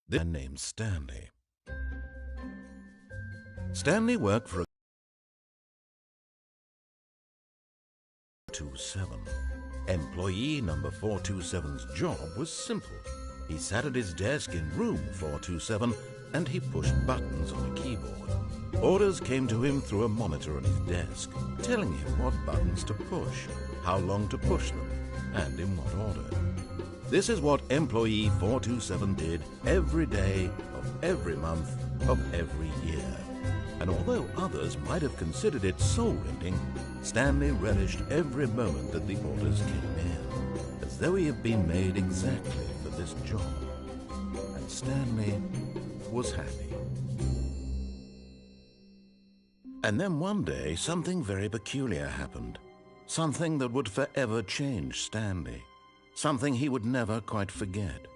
This man named Stanley. Stanley worked for a 427. Employee number 427's job was simple. He sat at his desk in room 427 and he pushed buttons on a keyboard. Orders came to him through a monitor on his desk, telling him what buttons to push, how long to push them, and in what order. This is what employee 427 did every day of every month of every year. And although others might have considered it soul-rending, Stanley relished every moment that the orders came in, as though he had been made exactly for this job. And Stanley was happy. And then one day, something very peculiar happened. Something that would forever change Stanley. Something he would never quite forget.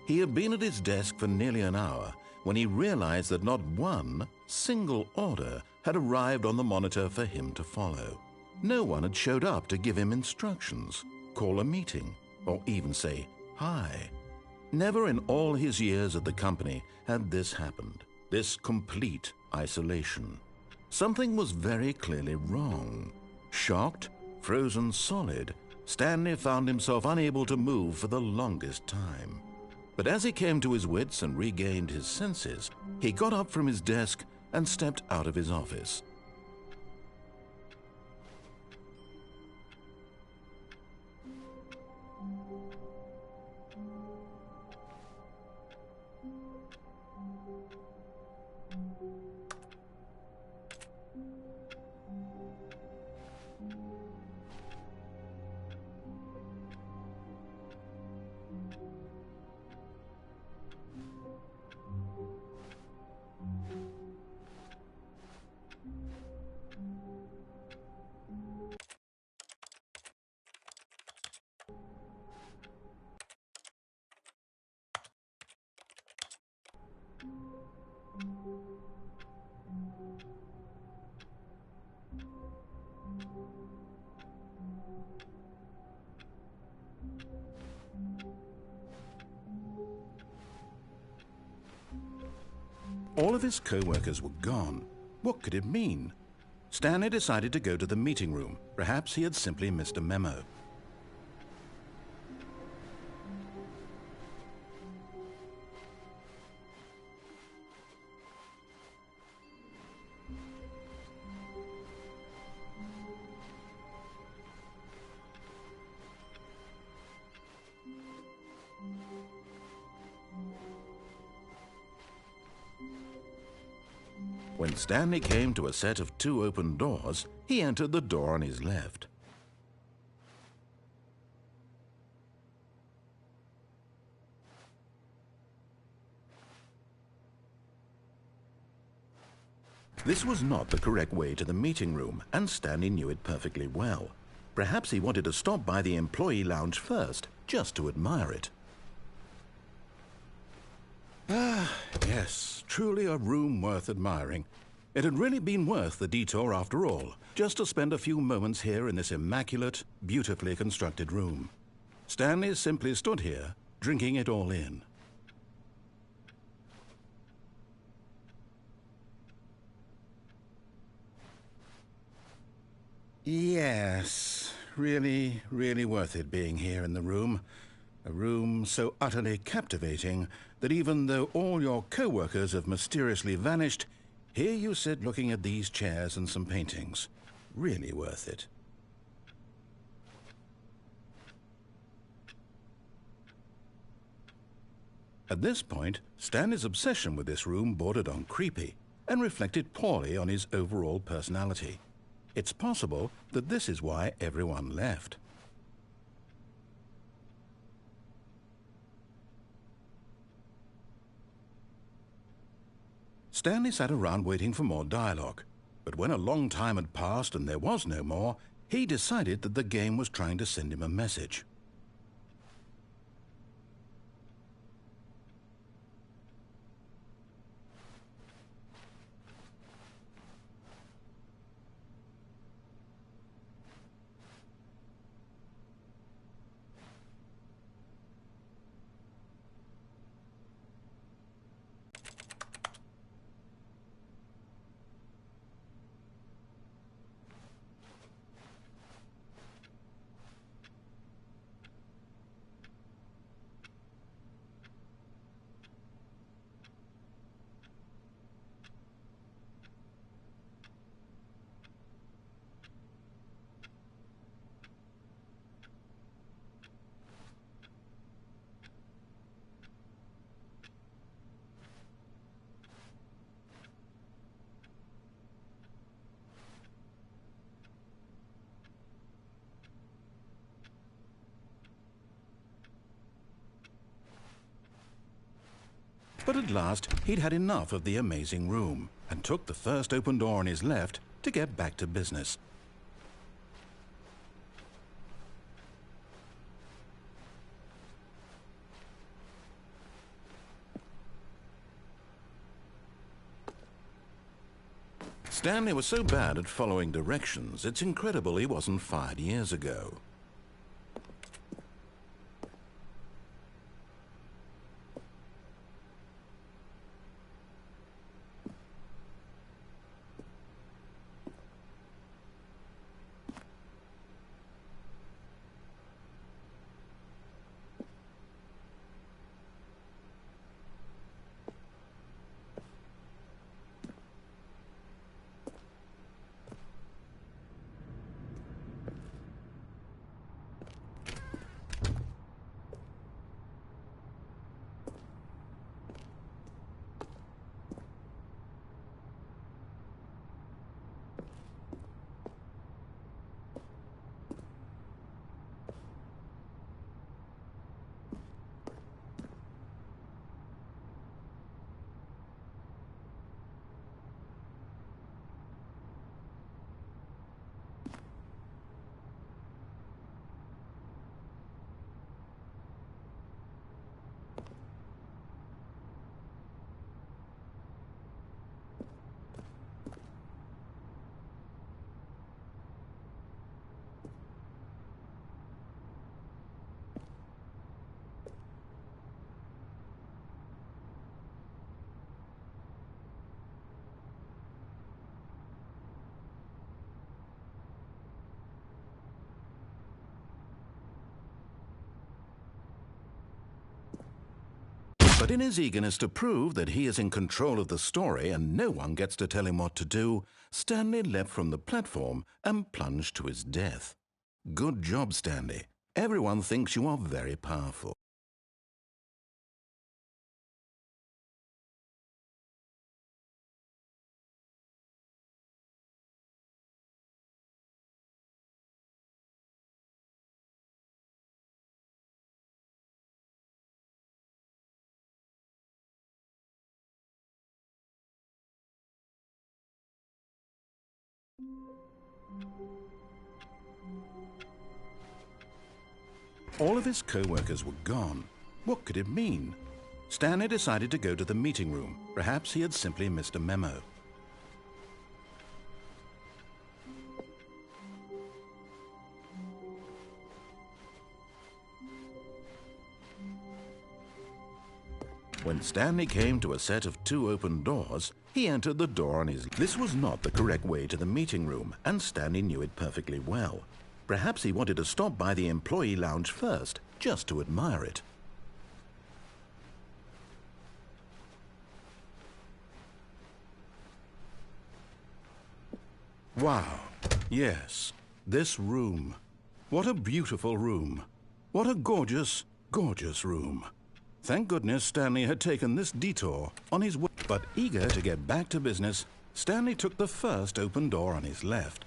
He had been at his desk for nearly an hour when he realized that not one single order had arrived on the monitor for him to follow. No one had showed up to give him instructions, call a meeting, or even say hi. Never in all his years at the company had this happened, this complete isolation. Something was very clearly wrong. Shocked, frozen solid, Stanley found himself unable to move for the longest time. But as he came to his wits and regained his senses, he got up from his desk and stepped out of his office. All of his co-workers were gone. What could it mean? Stanley decided to go to the meeting room. Perhaps he had simply missed a memo. When Stanley came to a set of 2 open doors, he entered the door on his left. This was not the correct way to the meeting room, and Stanley knew it perfectly well. Perhaps he wanted to stop by the employee lounge first, just to admire it. Ah, yes, truly a room worth admiring. It had really been worth the detour after all, just to spend a few moments here in this immaculate, beautifully constructed room. Stanley simply stood here, drinking it all in. Yes, really, really worth it being here in the room. A room so utterly captivating that even though all your co-workers have mysteriously vanished, here you sit looking at these chairs and some paintings. Really worth it. At this point, Stanley's obsession with this room bordered on creepy and reflected poorly on his overall personality. It's possible that this is why everyone left. Stanley sat around waiting for more dialogue, but when a long time had passed and there was no more, he decided that the game was trying to send him a message. But at last, he'd had enough of the amazing room and took the first open door on his left to get back to business. Stanley was so bad at following directions, it's incredible he wasn't fired years ago. But in his eagerness to prove that he is in control of the story and no one gets to tell him what to do, Stanley leapt from the platform and plunged to his death. Good job, Stanley. Everyone thinks you are very powerful. All of his co-workers were gone. What could it mean? Stanley decided to go to the meeting room. Perhaps he had simply missed a memo. When Stanley came to a set of 2 open doors, he entered the door on his... This was not the correct way to the meeting room, and Stanley knew it perfectly well. Perhaps he wanted to stop by the employee lounge first, just to admire it. Wow. Yes, this room. What a beautiful room. What a gorgeous, gorgeous room. Thank goodness Stanley had taken this detour on his way. But eager to get back to business, Stanley took the first open door on his left.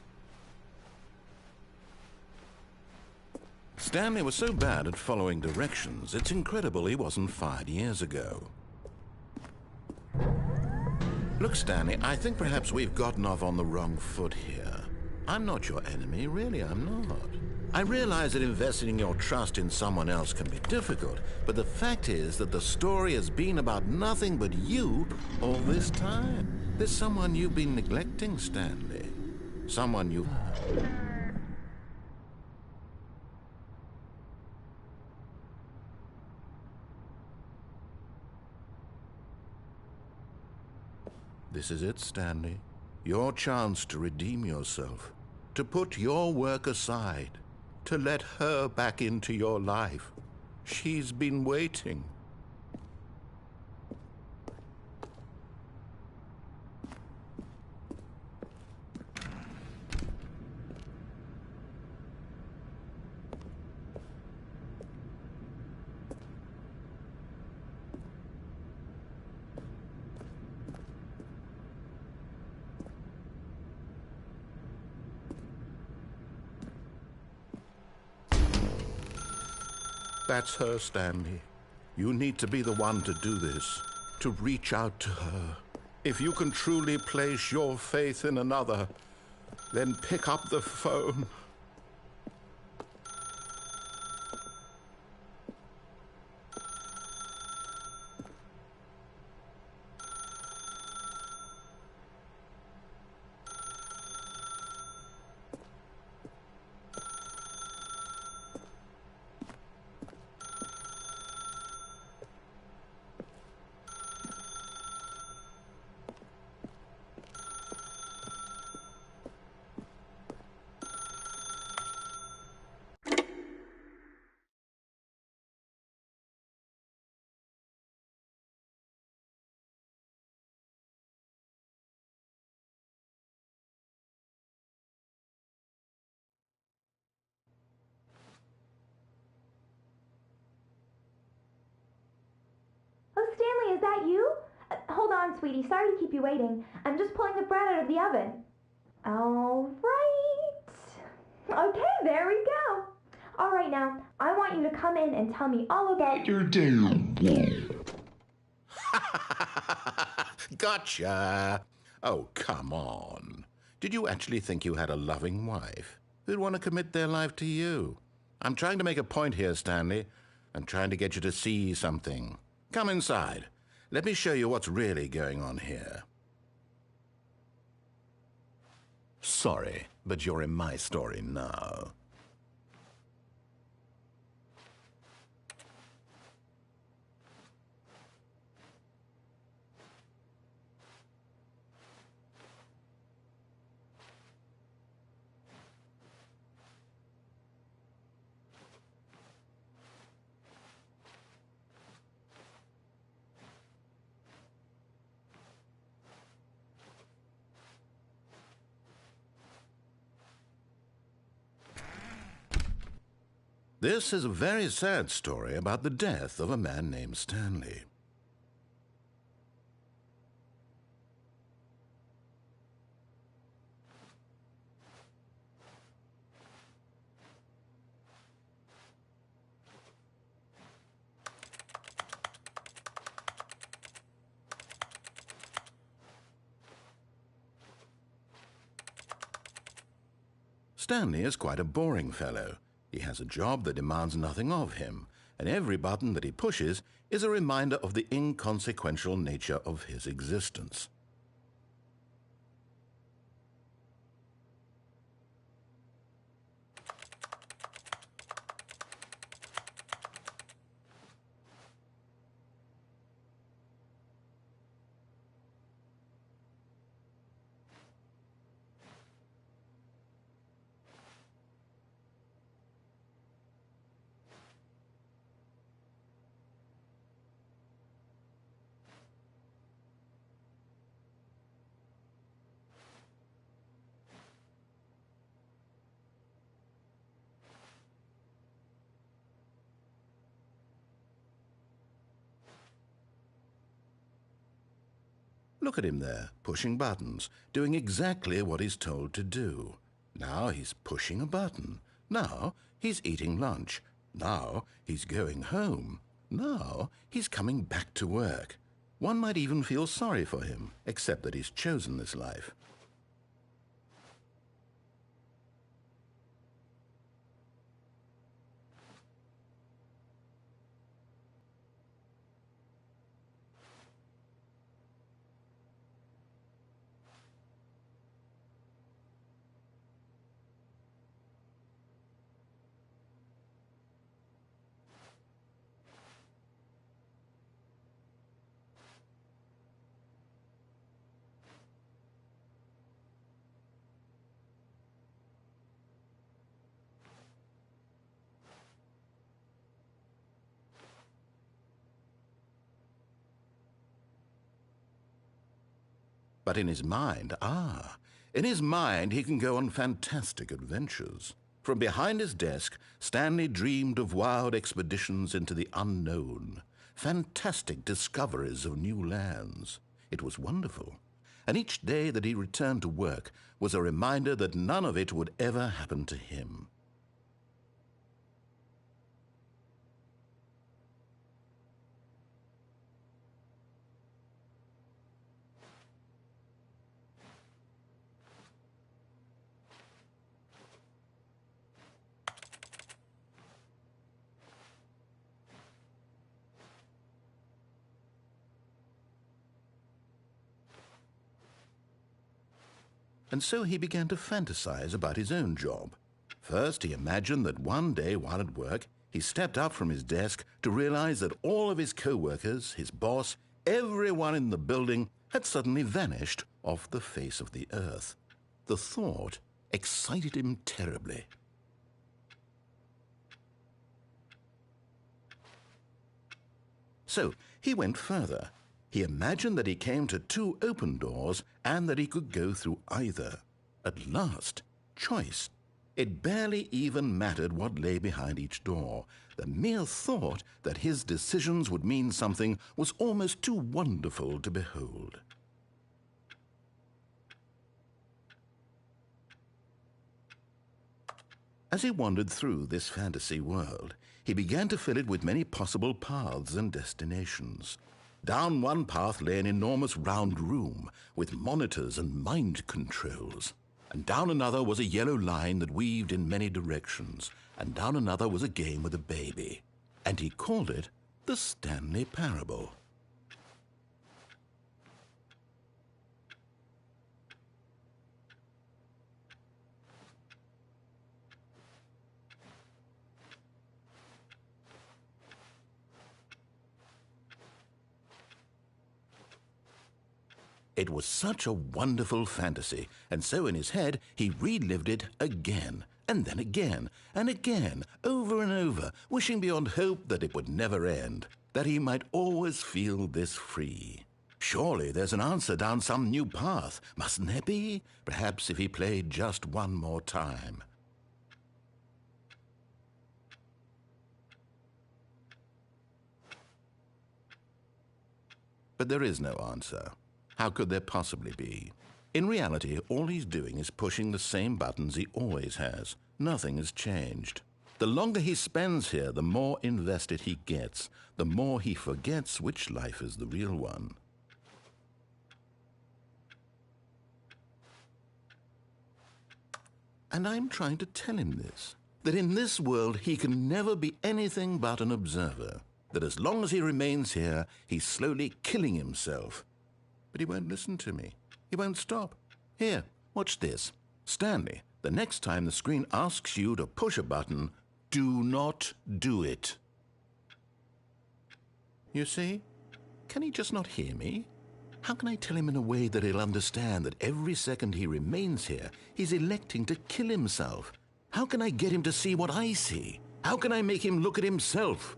Stanley was so bad at following directions, it's incredible he wasn't fired years ago. Look, Stanley, I think perhaps we've gotten off on the wrong foot here. I'm not your enemy, really, I'm not. I realize that investing your trust in someone else can be difficult, but the fact is that the story has been about nothing but you all this time. There's someone you've been neglecting, Stanley. Someone you... This is it, Stanley. Your chance to redeem yourself, to put your work aside, to let her back into your life. She's been waiting. That's her, Stanley. You need to be the one to do this. to reach out to her. If you can truly place your faith in another, then pick up the phone. Oh, Stanley, is that you? Hold on, sweetie. Sorry to keep you waiting. I'm just pulling the bread out of the oven. All right. Okay, there we go. All right, now, I want you to come in and tell me all about your day. Gotcha. Oh, come on. Did you actually think you had a loving wife who'd want to commit their life to you? I'm trying to make a point here, Stanley. I'm trying to get you to see something. Come inside. Let me show you what's really going on here. Sorry, but you're in my story now. This is a very sad story about the death of a man named Stanley. Stanley is quite a boring fellow. He has a job that demands nothing of him, and every button that he pushes is a reminder of the inconsequential nature of his existence. Look at him there, pushing buttons, doing exactly what he's told to do. Now he's pushing a button. Now he's eating lunch. Now he's going home. Now he's coming back to work. One might even feel sorry for him, except that he's chosen this life. But in his mind, in his mind he can go on fantastic adventures. From behind his desk, Stanley dreamed of wild expeditions into the unknown, fantastic discoveries of new lands. It was wonderful. And each day that he returned to work was a reminder that none of it would ever happen to him. and so he began to fantasize about his own job. First, he imagined that one day while at work, he stepped up from his desk to realize that all of his co-workers, his boss, everyone in the building had suddenly vanished off the face of the earth. The thought excited him terribly. So he went further. He imagined that he came to two open doors and that he could go through either. At last, choice. It barely even mattered what lay behind each door. The mere thought that his decisions would mean something was almost too wonderful to behold. As he wandered through this fantasy world, he began to fill it with many possible paths and destinations. Down one path lay an enormous round room with monitors and mind controls. And down another was a yellow line that weaved in many directions. And down another was a game with a baby. And he called it the Stanley Parable. It was such a wonderful fantasy, and so in his head he relived it again, and then again, and again, over and over, wishing beyond hope that it would never end, that he might always feel this free. Surely there's an answer down some new path, mustn't there be? Perhaps if he played just one more time. But there is no answer. How could there possibly be? In reality, all he's doing is pushing the same buttons he always has. Nothing has changed. The longer he spends here, the more invested he gets, the more he forgets which life is the real one. And I'm trying to tell him this, that in this world he can never be anything but an observer, that as long as he remains here, he's slowly killing himself. But he won't listen to me. He won't stop. Here, watch this. Stanley, the next time the screen asks you to push a button, do not do it. You see? Can he just not hear me? How can I tell him in a way that he'll understand that every second he remains here, he's electing to kill himself? How can I get him to see what I see? How can I make him look at himself?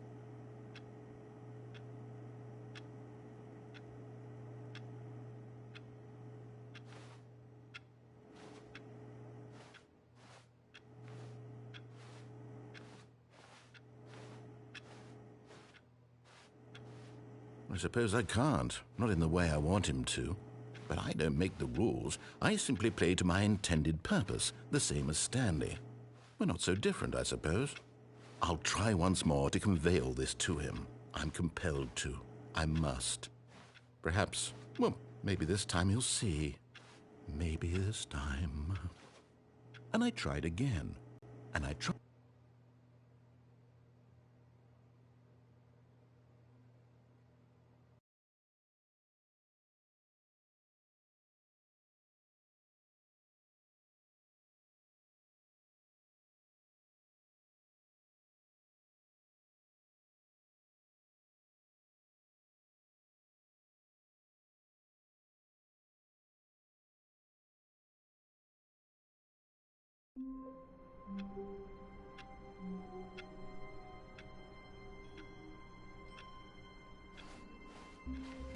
I suppose I can't, not in the way I want him to. But I don't make the rules. I simply play to my intended purpose, the same as Stanley. We're not so different, I suppose. I'll try once more to convey all this to him. I'm compelled to. I must. Perhaps, well, maybe this time he'll see. Maybe this time. And I tried again. And I tried.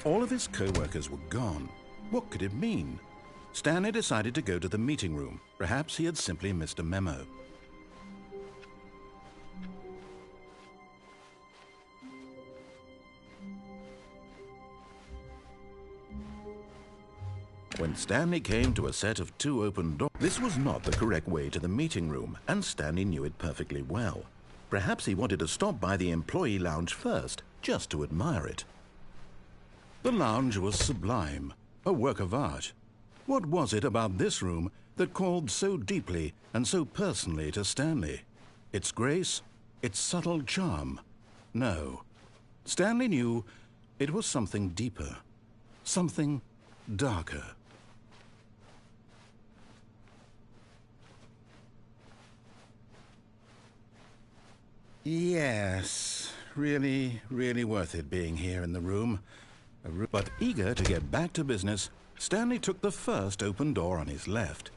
All of his co-workers were gone. What could it mean? Stanley decided to go to the meeting room. Perhaps he had simply missed a memo. When Stanley came to a set of two open doors, this was not the correct way to the meeting room, and Stanley knew it perfectly well. Perhaps he wanted to stop by the employee lounge first, just to admire it. The lounge was sublime, a work of art. What was it about this room that called so deeply and so personally to Stanley? Its grace? Its subtle charm? No. Stanley knew it was something deeper, something darker. Yes, really, really worth it being here in the room. But eager to get back to business, Stanley took the first open door on his left.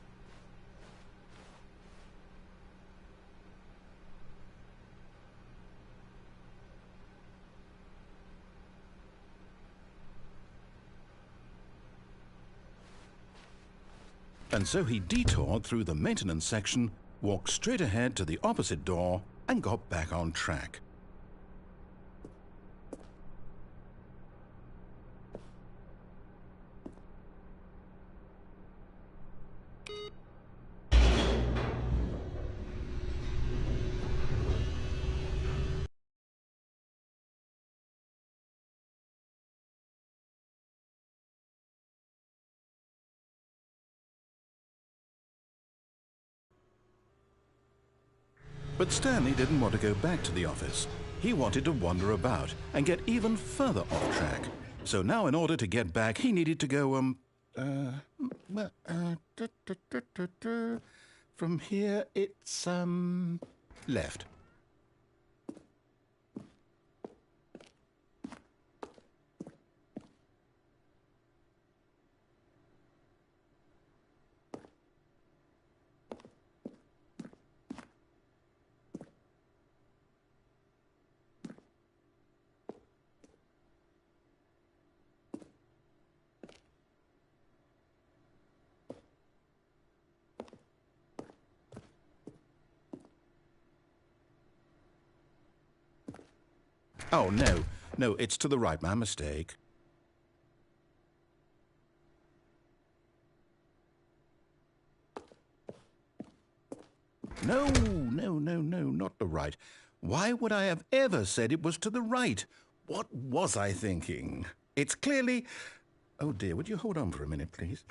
And so he detoured through the maintenance section, walked straight ahead to the opposite door, and got back on track. But Stanley didn't want to go back to the office. He wanted to wander about and get even further off track. So now in order to get back, he needed to go, from here it's, left. Oh, no, it's to the right, my mistake. No, not the right. Why would I have ever said it was to the right? What was I thinking? It's clearly... Oh dear, would you hold on for a minute, please?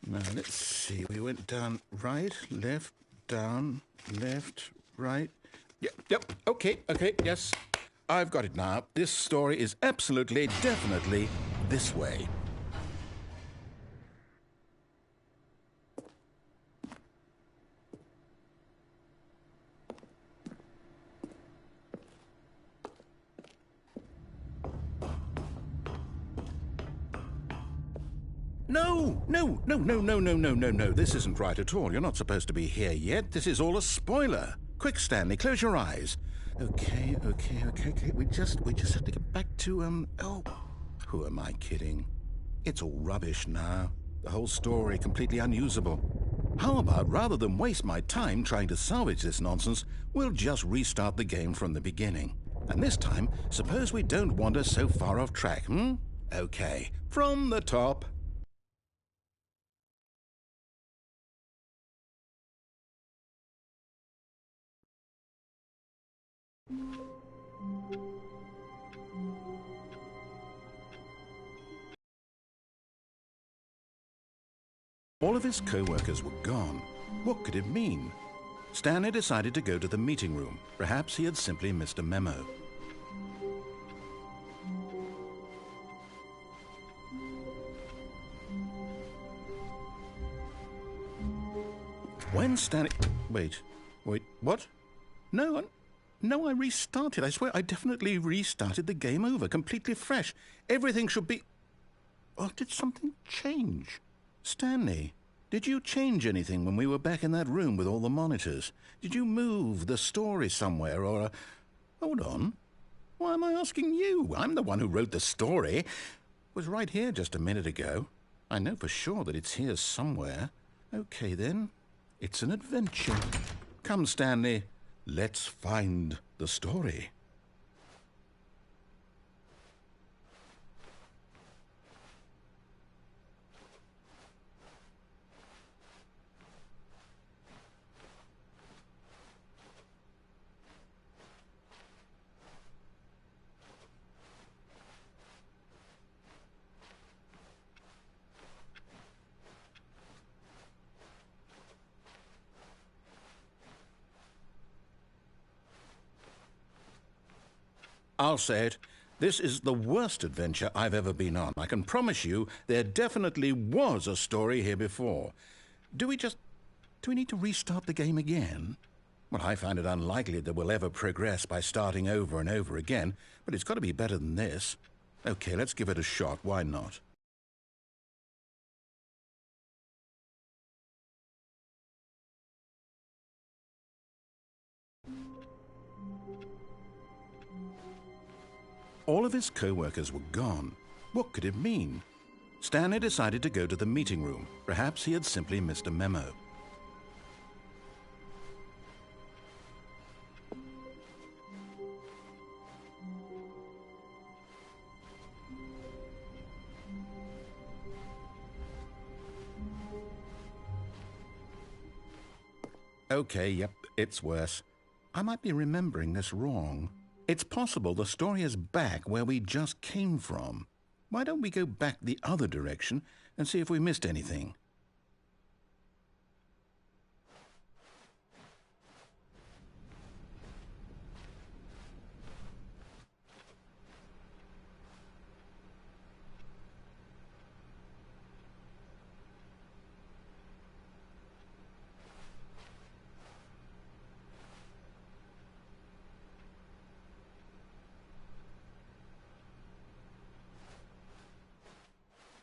Now, let's see. We went down right, left, down, left, right. Yep, okay, yes. I've got it now. This story is absolutely, definitely this way. No. This isn't right at all. You're not supposed to be here yet. This is all a spoiler. Quick, Stanley, close your eyes. Okay. We just have to get back to, oh, who am I kidding? It's all rubbish now. The whole story completely unusable. How about, rather than waste my time trying to salvage this nonsense, we'll just restart the game from the beginning. And this time, suppose we don't wander so far off track, Okay, from the top. All of his co-workers were gone. What could it mean? Stanley decided to go to the meeting room. Perhaps he had simply missed a memo. When Stanley... Wait, what? No, I restarted. I swear I definitely restarted the game over, completely fresh. Everything should be... Or did something change? Stanley, did you change anything when we were back in that room with all the monitors? Did you move the story somewhere or... Hold on. Why am I asking you? I'm the one who wrote the story. It was right here just a minute ago. I know for sure that it's here somewhere. Okay, then. It's an adventure. Come, Stanley. Let's find the story. I'll say it. This is the worst adventure I've ever been on. I can promise you there definitely was a story here before. Do we just Do we need to restart the game again? Well, I find it unlikely that we'll ever progress by starting over and over again, but it's got to be better than this. Okay, let's give it a shot. Why not? All of his co-workers were gone. What could it mean? Stanley decided to go to the meeting room. Perhaps he had simply missed a memo. Okay, yep, it's worse. I might be remembering this wrong. It's possible the story is back where we just came from. Why don't we go back the other direction and see if we missed anything?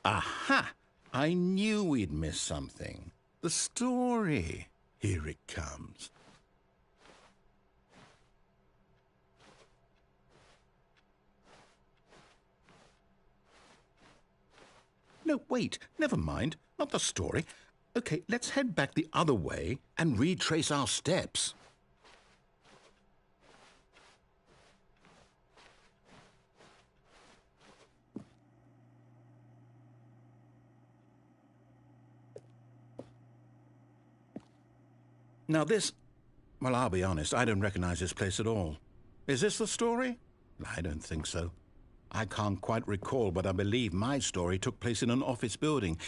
Aha! I knew we'd miss something. The story. Here it comes. No, wait. Never mind. Not the story. Okay, let's head back the other way and retrace our steps. Now this... Well, I'll be honest, I don't recognize this place at all. Is this the story? I don't think so. I can't quite recall, but I believe my story took place in an office building.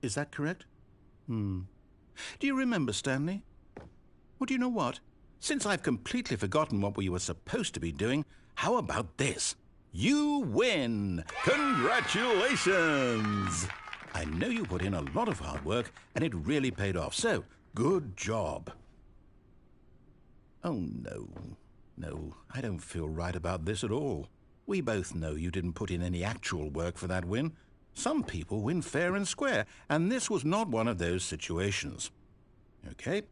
Is that correct? Do you remember, Stanley? Well, do you know what? Since I've completely forgotten what we were supposed to be doing, how about this? You win! Congratulations! I know you put in a lot of hard work, and it really paid off, so good job. Oh, no. No, I don't feel right about this at all. We both know you didn't put in any actual work for that win. Some people win fair and square, and this was not one of those situations. Okay,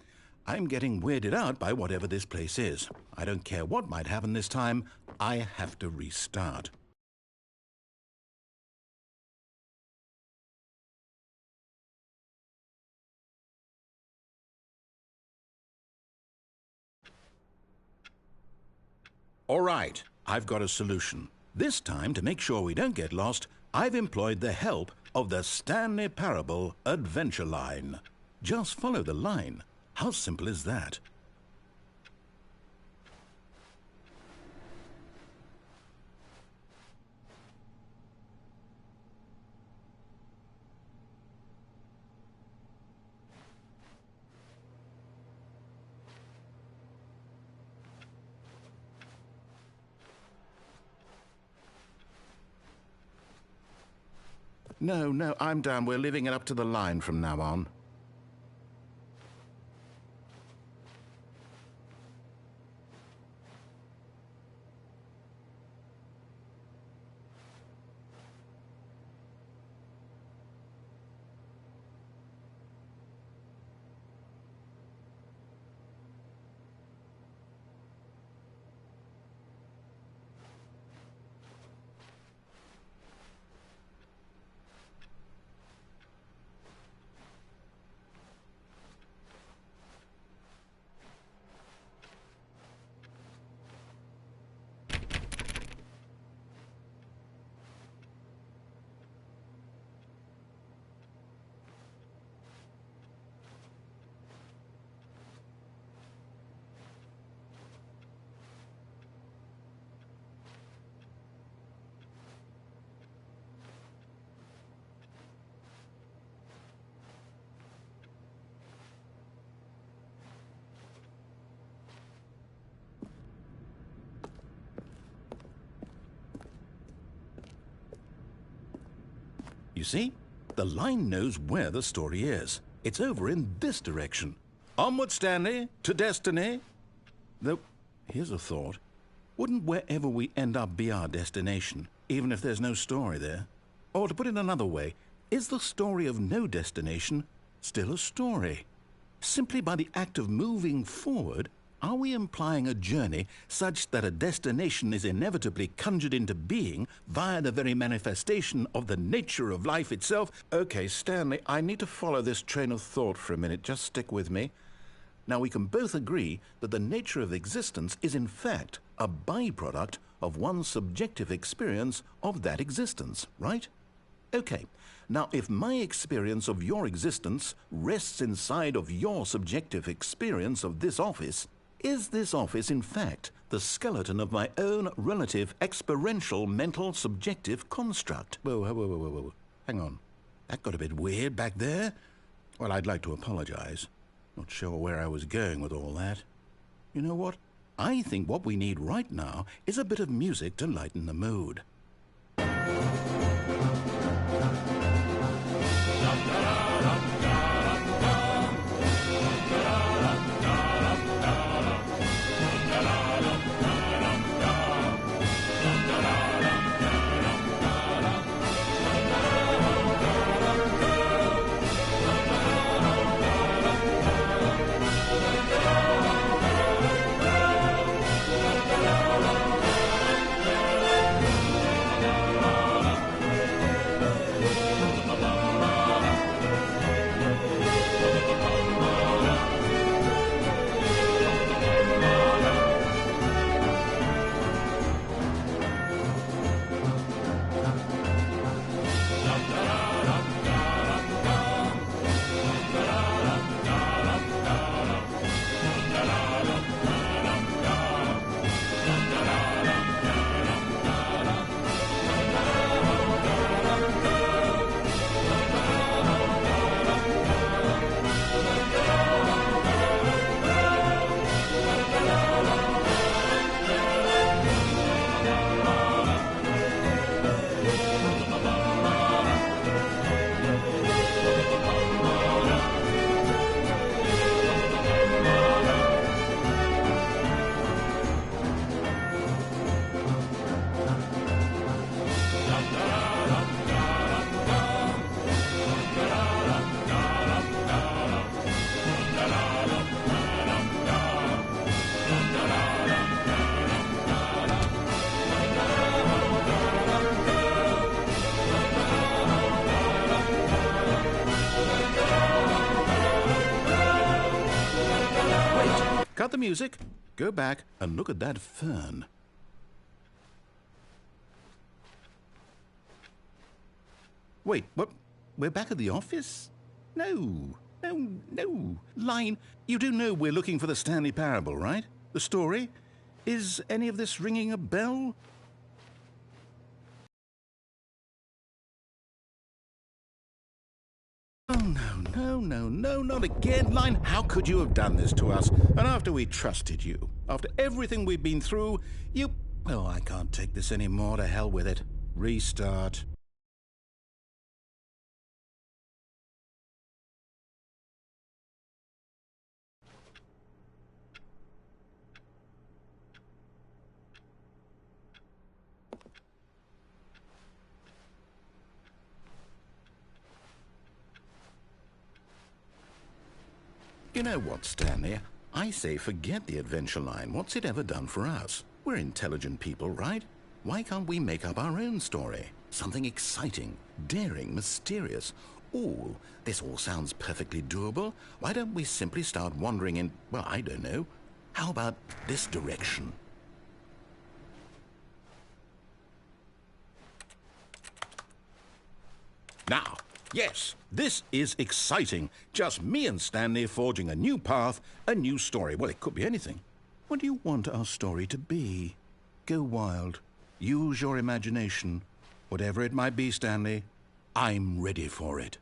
I'm getting weirded out by whatever this place is. I don't care what might happen this time. I have to restart. All right, I've got a solution. This time, to make sure we don't get lost, I've employed the help of the Stanley Parable Adventure Line. Just follow the line. How simple is that? No, I'm down. We're leaving it up to the line from now on. You see, the line knows where the story is. It's over in this direction. Onward, Stanley, to destiny. Though, here's a thought. Wouldn't wherever we end up be our destination, even if there's no story there? Or to put it another way, is the story of no destination still a story? Simply by the act of moving forward, are we implying a journey such that a destination is inevitably conjured into being via the very manifestation of the nature of life itself? Okay, Stanley, I need to follow this train of thought for a minute. Just stick with me. Now, we can both agree that the nature of existence is in fact a byproduct of one's subjective experience of that existence, right? Okay, now if my experience of your existence rests inside of your subjective experience of this office, is this office in fact the skeleton of my own relative experiential mental subjective construct? Whoa. Hang on. That got a bit weird back there. Well, I'd like to apologize. Not sure where I was going with all that. You know what? I think what we need right now is a bit of music to lighten the mood. Cut the music, go back and look at that fern. Wait, what? We're back at the office? No. Line, you do know we're looking for the Stanley Parable, right? The story? Is any of this ringing a bell? Oh, no, not again. Line, how could you have done this to us? And after we trusted you, after everything we've been through, you... Oh, I can't take this anymore. To hell with it. Restart. You know what, Stanley? I say forget the adventure line. What's it ever done for us? We're intelligent people, right? Why can't we make up our own story? Something exciting, daring, mysterious. Ooh, this all sounds perfectly doable. Why don't we simply start wandering in, well, I don't know. How about this direction? Now, yes, this is exciting. Just me and Stanley forging a new path, a new story. Well, it could be anything. What do you want our story to be? Go wild. Use your imagination. Whatever it might be, Stanley, I'm ready for it.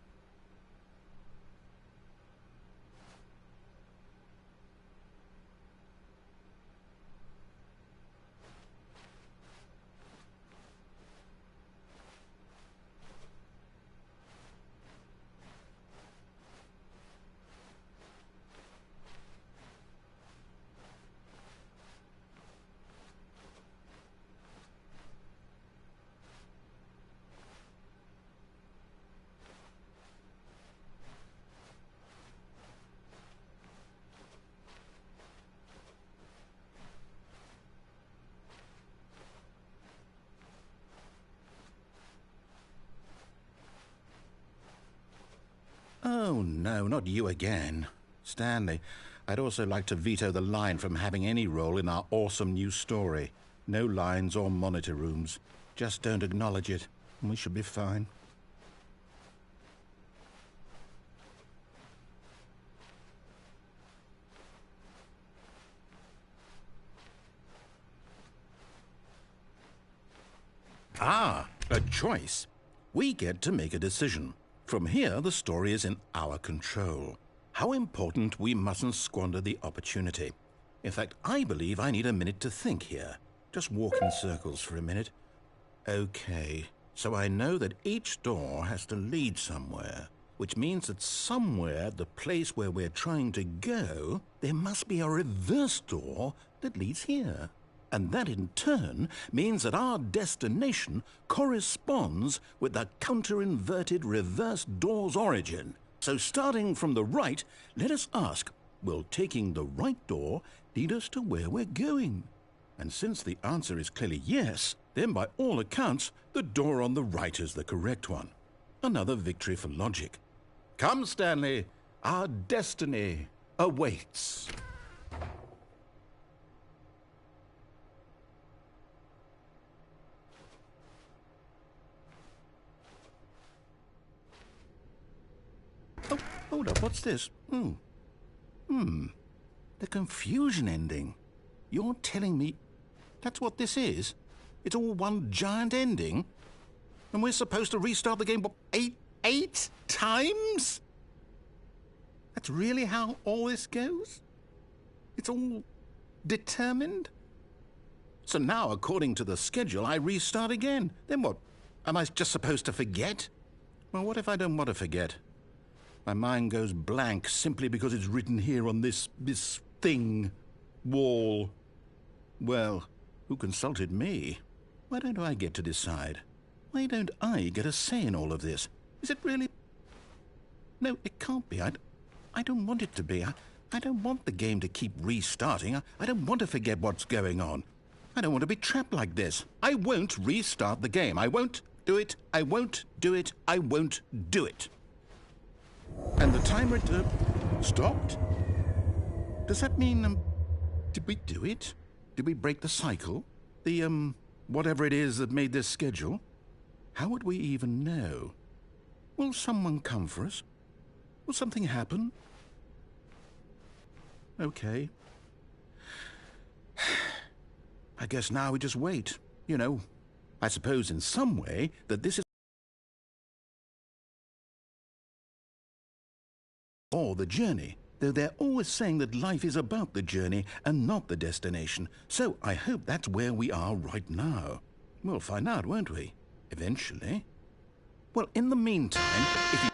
Oh, no, not you again. Stanley, I'd also like to veto the line from having any role in our awesome new story. No lines or monitor rooms. Just don't acknowledge it, and we should be fine. Ah, a choice. We get to make a decision. From here, the story is in our control. How important we mustn't squander the opportunity. In fact, I believe I need a minute to think here. Just walk in circles for a minute. Okay, so I know that each door has to lead somewhere, which means that somewhere at the place where we're trying to go, there must be a reverse door that leads here. And that in turn means that our destination corresponds with the counter-inverted reverse door's origin. So starting from the right, let us ask, will taking the right door lead us to where we're going? And since the answer is clearly yes, then by all accounts, the door on the right is the correct one. Another victory for logic. Come, Stanley, our destiny awaits. Oh, hold up, what's this? The confusion ending. You're telling me that's what this is? It's all one giant ending? And we're supposed to restart the game, what, eight times? That's really how all this goes? It's all determined? So now, according to the schedule, I restart again. Then what? Am I just supposed to forget? Well, what if I don't want to forget? My mind goes blank simply because it's written here on this thing, wall. Well, who consulted me? Why don't I get to decide? Why don't I get a say in all of this? Is it really? No, it can't be. I don't want it to be. I don't want the game to keep restarting. I don't want to forget what's going on. I don't want to be trapped like this. I won't restart the game. I won't do it. I won't do it. I won't do it. And the timer stopped? Does that mean, did we do it? Did we break the cycle? The, whatever it is that made this schedule? How would we even know? Will someone come for us? Will something happen? Okay. I guess now we just wait. You know, I suppose in some way that this is or the journey, though they're always saying that life is about the journey and not the destination. So I hope that's where we are right now. We'll find out, won't we? Eventually. Well, in the meantime, if you...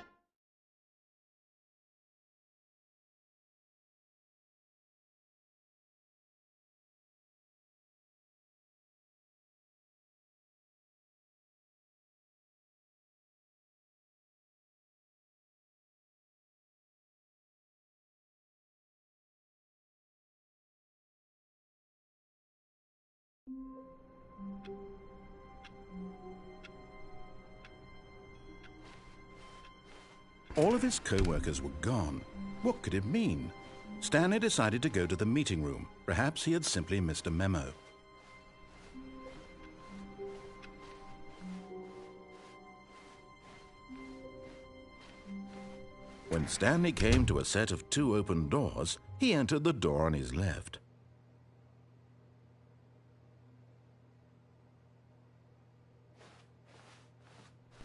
All of his co-workers were gone. What could it mean? Stanley decided to go to the meeting room. Perhaps he had simply missed a memo. When Stanley came to a set of 2 open doors, he entered the door on his left.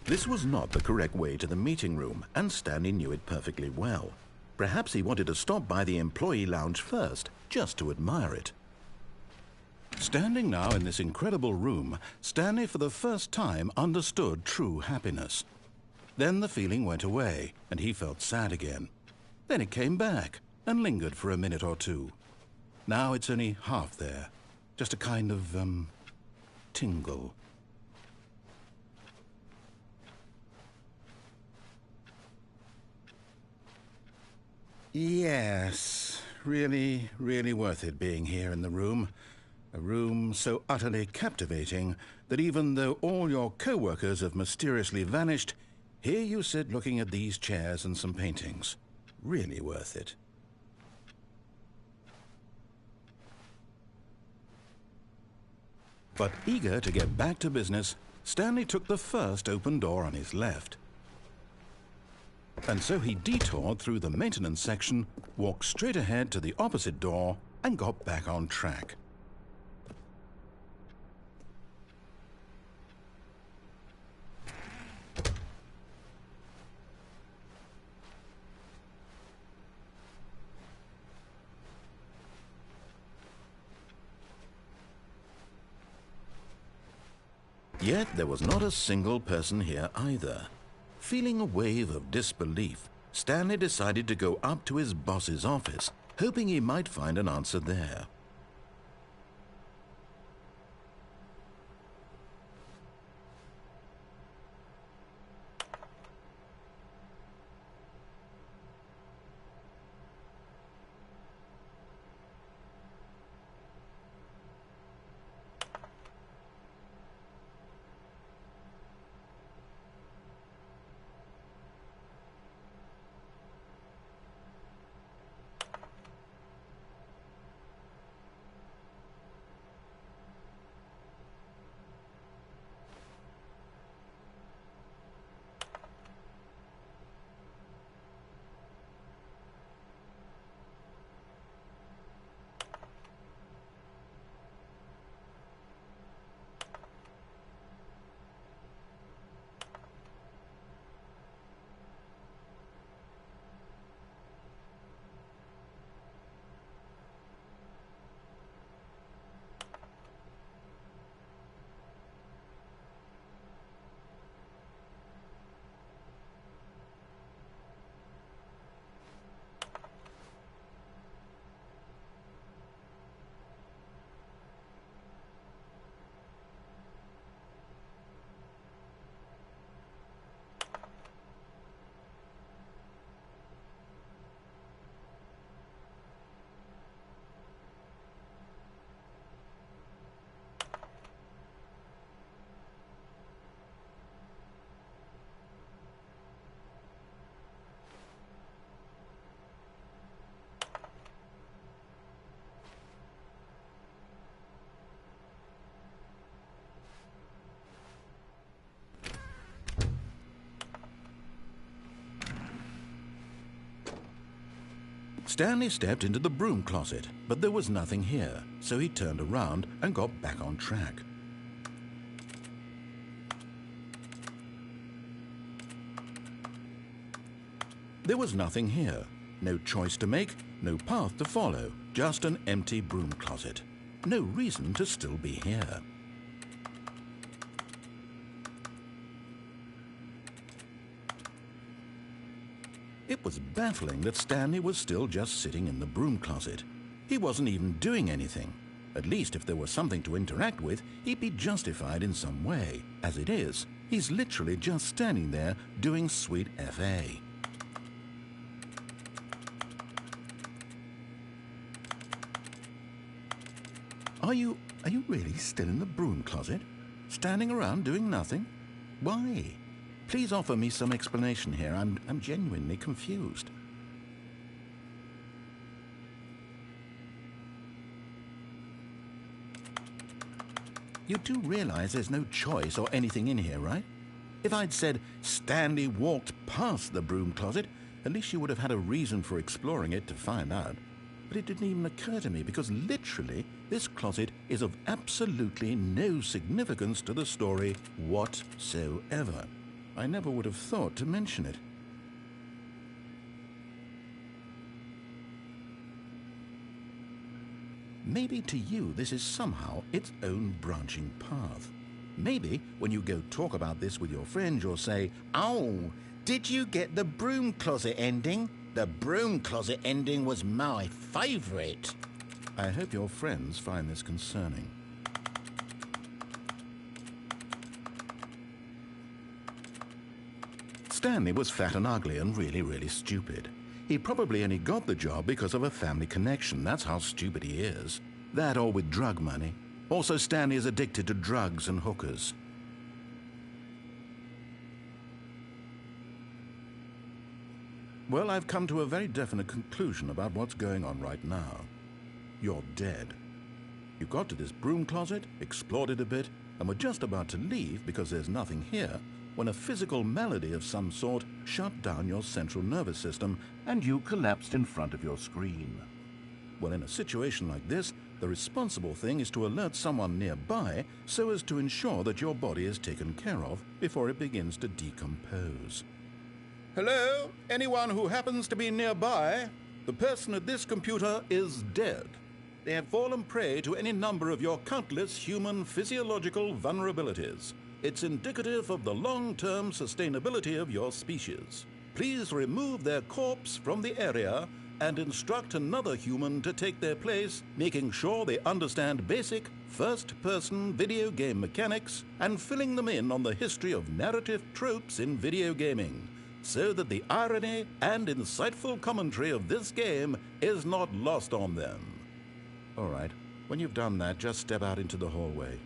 This was not the correct way to the meeting room, and Stanley knew it perfectly well. Perhaps he wanted to stop by the employee lounge first, just to admire it. Standing now in this incredible room, Stanley for the first time understood true happiness. Then the feeling went away, and he felt sad again. Then it came back, and lingered for a minute or two. Now it's only half there, just a kind of, tingle. Yes, really, really worth it being here in the room. A room so utterly captivating that even though all your co-workers have mysteriously vanished, Here you sit looking at these chairs and some paintings. Really worth it. But eager to get back to business, Stanley took the first open door on his left. And so he detoured through the maintenance section, walked straight ahead to the opposite door, and got back on track. Yet there was not a single person here either. Feeling a wave of disbelief, Stanley decided to go up to his boss's office, hoping he might find an answer there. Stanley stepped into the broom closet, but there was nothing here, so he turned around and got back on track. There was nothing here. No choice to make, no path to follow, just an empty broom closet. No reason to still be here. It was baffling that Stanley was still just sitting in the broom closet. He wasn't even doing anything. At least if there was something to interact with, he'd be justified in some way. As it is, he's literally just standing there doing sweet FA. Are you really still in the broom closet? Standing around doing nothing? Why? Please offer me some explanation here. I'm genuinely confused. You do realize there's no choice or anything in here, right? If I'd said Stanley walked past the broom closet, at least you would have had a reason for exploring it to find out. But it didn't even occur to me because literally this closet is of absolutely no significance to the story whatsoever. I never would have thought to mention it. Maybe to you this is somehow its own branching path. Maybe when you go talk about this with your friends you'll say, "Oh, did you get the broom closet ending? The broom closet ending was my favourite." I hope your friends find this concerning. Stanley was fat and ugly and really stupid. He probably only got the job because of a family connection. That's how stupid he is. That or with drug money. Also, Stanley is addicted to drugs and hookers. Well, I've come to a very definite conclusion about what's going on right now. You're dead. You got to this broom closet, explored it a bit, and were just about to leave because there's nothing here, when a physical malady of some sort shut down your central nervous system and you collapsed in front of your screen. Well, in a situation like this, the responsible thing is to alert someone nearby so as to ensure that your body is taken care of before it begins to decompose. Hello? Anyone who happens to be nearby? The person at this computer is dead. They have fallen prey to any number of your countless human physiological vulnerabilities. It's indicative of the long-term sustainability of your species. Please remove their corpse from the area and instruct another human to take their place, making sure they understand basic first-person video game mechanics and filling them in on the history of narrative tropes in video gaming, so that the irony and insightful commentary of this game is not lost on them. All right, when you've done that, just step out into the hallway.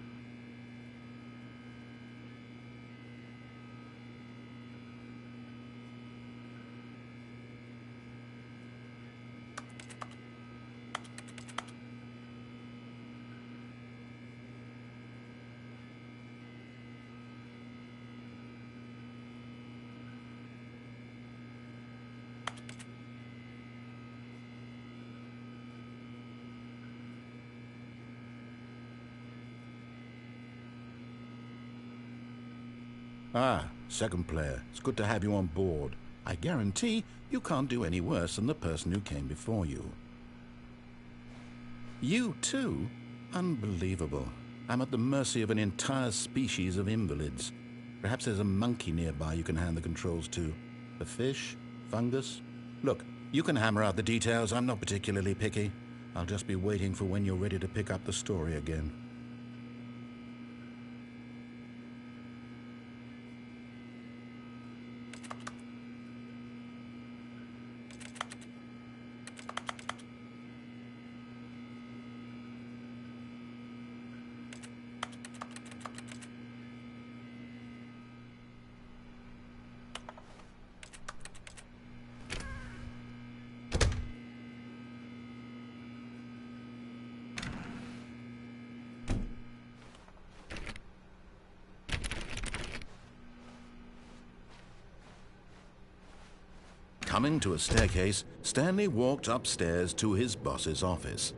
Ah, second player. It's good to have you on board. I guarantee you can't do any worse than the person who came before you. You too? Unbelievable. I'm at the mercy of an entire species of invalids. Perhaps there's a monkey nearby you can hand the controls to. A fish? Fungus? Look, you can hammer out the details. I'm not particularly picky. I'll just be waiting for when you're ready to pick up the story again. Coming to a staircase, Stanley walked upstairs to his boss's office.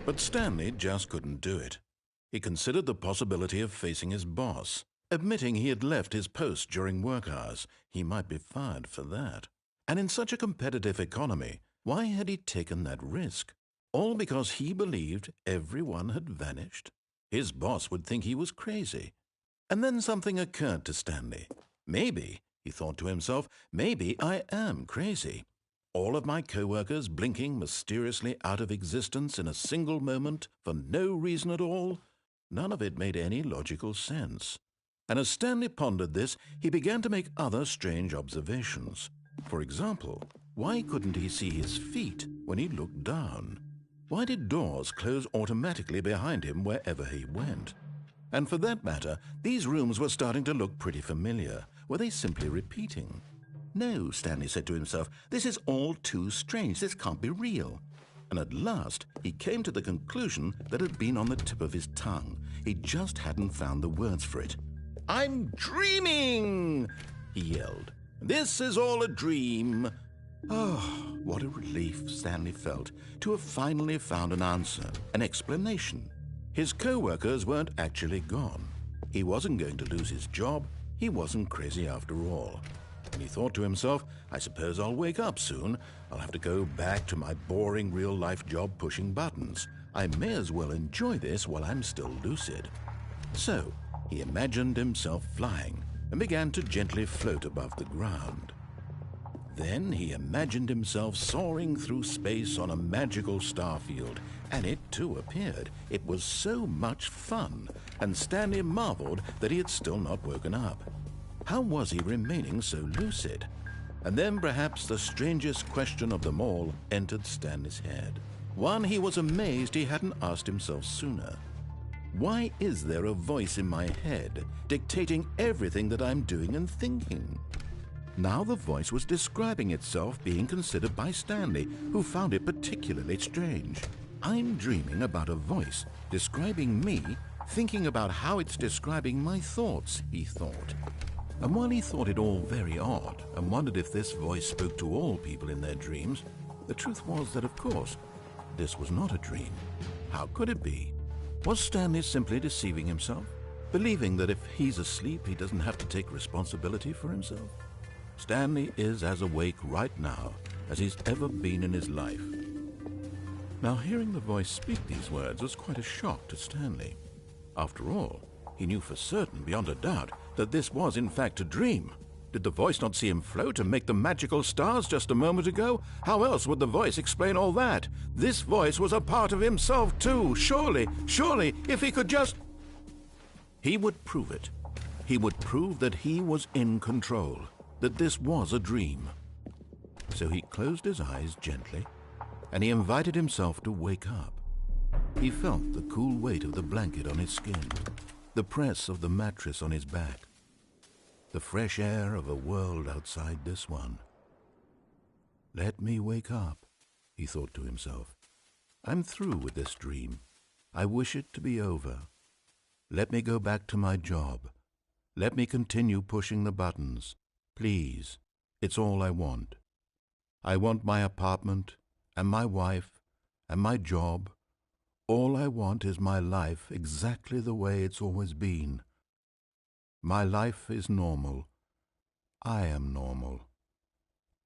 But Stanley just couldn't do it. He considered the possibility of facing his boss. Admitting he had left his post during work hours, he might be fired for that. And in such a competitive economy, why had he taken that risk? All because he believed everyone had vanished? His boss would think he was crazy. And then something occurred to Stanley. Maybe, he thought to himself, maybe I am crazy. All of my co-workers blinking mysteriously out of existence in a single moment for no reason at all? None of it made any logical sense. And as Stanley pondered this, he began to make other strange observations. For example, why couldn't he see his feet when he looked down? Why did doors close automatically behind him wherever he went? And for that matter, these rooms were starting to look pretty familiar. Were they simply repeating? No, Stanley said to himself, this is all too strange. This can't be real. And at last, he came to the conclusion that had been on the tip of his tongue. He just hadn't found the words for it. I'm dreaming, he yelled. This is all a dream. Oh, what a relief Stanley felt to have finally found an answer, an explanation. His co-workers weren't actually gone. He wasn't going to lose his job. He wasn't crazy after all. And he thought to himself, I suppose I'll wake up soon. I'll have to go back to my boring real-life job pushing buttons. I may as well enjoy this while I'm still lucid. So he imagined himself flying and began to gently float above the ground. Then he imagined himself soaring through space on a magical starfield, and it too appeared. It was so much fun, and Stanley marveled that he had still not woken up. How was he remaining so lucid? And then perhaps the strangest question of them all entered Stanley's head. One he was amazed he hadn't asked himself sooner. Why is there a voice in my head dictating everything that I'm doing and thinking? Now the voice was describing itself being considered by Stanley, who found it particularly strange. I'm dreaming about a voice describing me, thinking about how it's describing my thoughts, he thought. And while he thought it all very odd and wondered if this voice spoke to all people in their dreams, the truth was that, of course, this was not a dream. How could it be? Was Stanley simply deceiving himself, believing that if he's asleep, he doesn't have to take responsibility for himself? Stanley is as awake right now as he's ever been in his life. Now, hearing the voice speak these words was quite a shock to Stanley. After all, he knew for certain, beyond a doubt, that this was in fact a dream. Did the voice not see him float and make the magical stars just a moment ago? How else would the voice explain all that? This voice was a part of himself too. Surely, if he could just... He would prove it. He would prove that he was in control, that this was a dream. So he closed his eyes gently, and he invited himself to wake up. He felt the cool weight of the blanket on his skin, the press of the mattress on his back, the fresh air of a world outside this one. Let me wake up, he thought to himself. I'm through with this dream. I wish it to be over. Let me go back to my job. Let me continue pushing the buttons. Please, it's all I want. I want my apartment and my wife and my job. All I want is my life exactly the way it's always been. My life is normal. I am normal.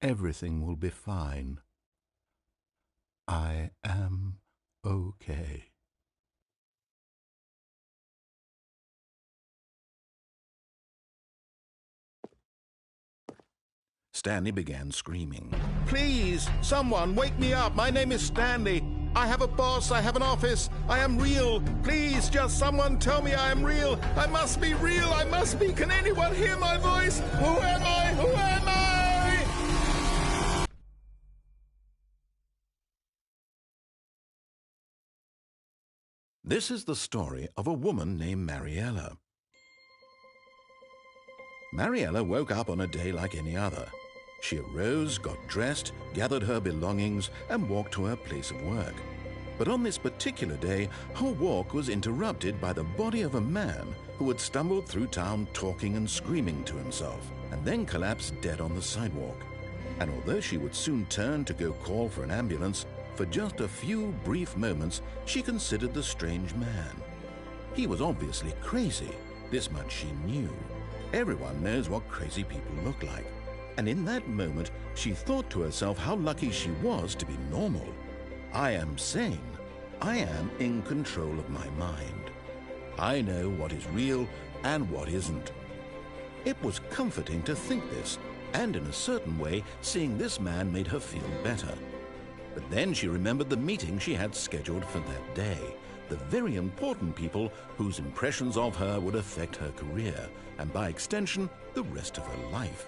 Everything will be fine. I am okay. Stanley began screaming. Please, someone, wake me up. My name is Stanley. I have a boss. I have an office. I am real. Please, just someone tell me I am real. I must be real. I must be. Can anyone hear my voice? Who am I? Who am I? This is the story of a woman named Mariella. Mariella woke up on a day like any other. She arose, got dressed, gathered her belongings, and walked to her place of work. But on this particular day, her walk was interrupted by the body of a man who had stumbled through town talking and screaming to himself, and then collapsed dead on the sidewalk. And although she would soon turn to go call for an ambulance, for just a few brief moments she considered the strange man. He was obviously crazy. This much she knew. Everyone knows what crazy people look like. And in that moment, she thought to herself how lucky she was to be normal. I am sane. I am in control of my mind. I know what is real and what isn't. It was comforting to think this, and in a certain way, seeing this man made her feel better. But then she remembered the meeting she had scheduled for that day, the very important people whose impressions of her would affect her career, and by extension, the rest of her life.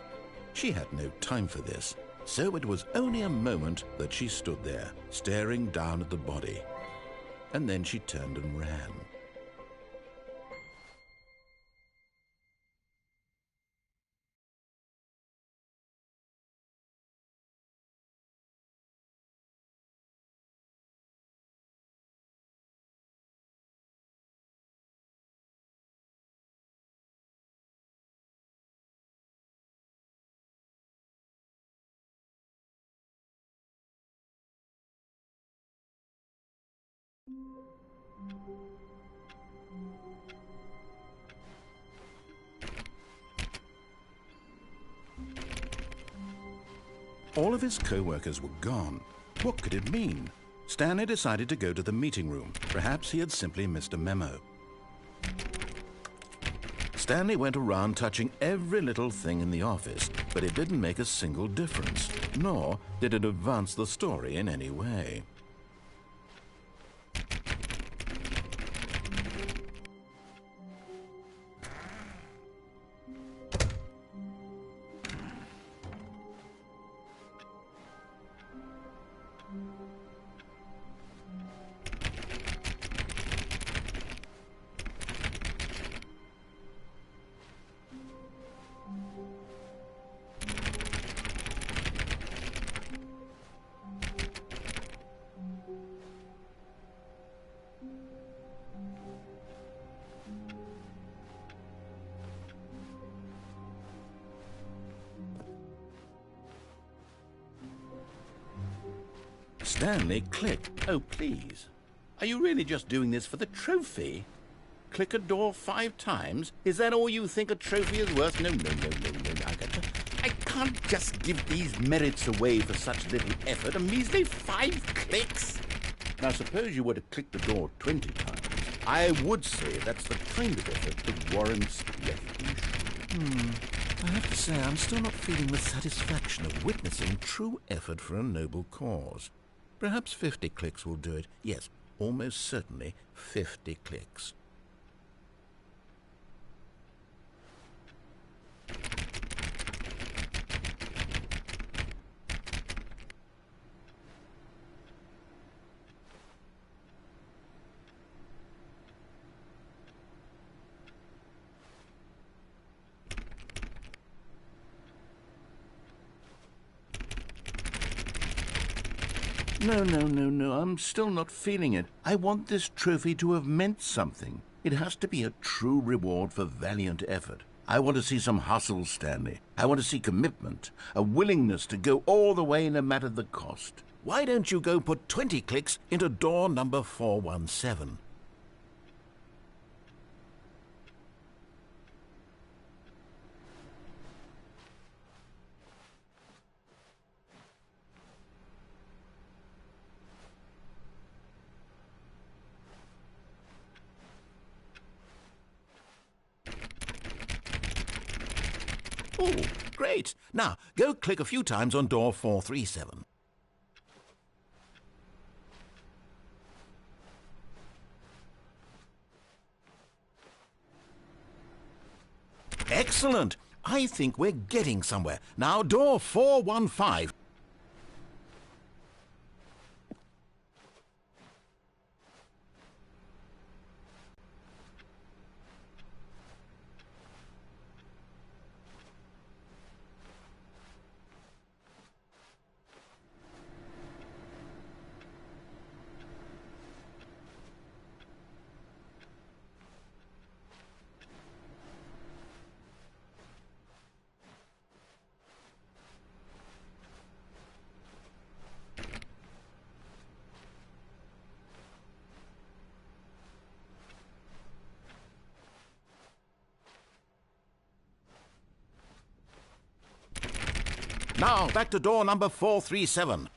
She had no time for this, so it was only a moment that she stood there, staring down at the body. And then she turned and ran. All of his co-workers were gone. What could it mean? Stanley decided to go to the meeting room. Perhaps he had simply missed a memo. Stanley went around touching every little thing in the office, but it didn't make a single difference, nor did it advance the story in any way. Stanley clicked. Oh, please. Are you really just doing this for the trophy? Click a door 5 times? Is that all you think a trophy is worth? No. I can't just give these merits away for such little effort. A measly 5 clicks. Now, suppose you were to click the door 20 times. I would say that's the kind of effort that warrants recognition. I have to say, I'm still not feeling the satisfaction of witnessing true effort for a noble cause. Perhaps 50 clicks will do it. Yes, almost certainly 50 clicks. No, I'm still not feeling it. I want this trophy to have meant something. It has to be a true reward for valiant effort. I want to see some hustle, Stanley. I want to see commitment, a willingness to go all the way no matter the cost. Why don't you go put 20 clicks into door number 417? Oh, great. Now, go click a few times on door 437. Excellent. I think we're getting somewhere. Now, door 415. Now, back to door number 437.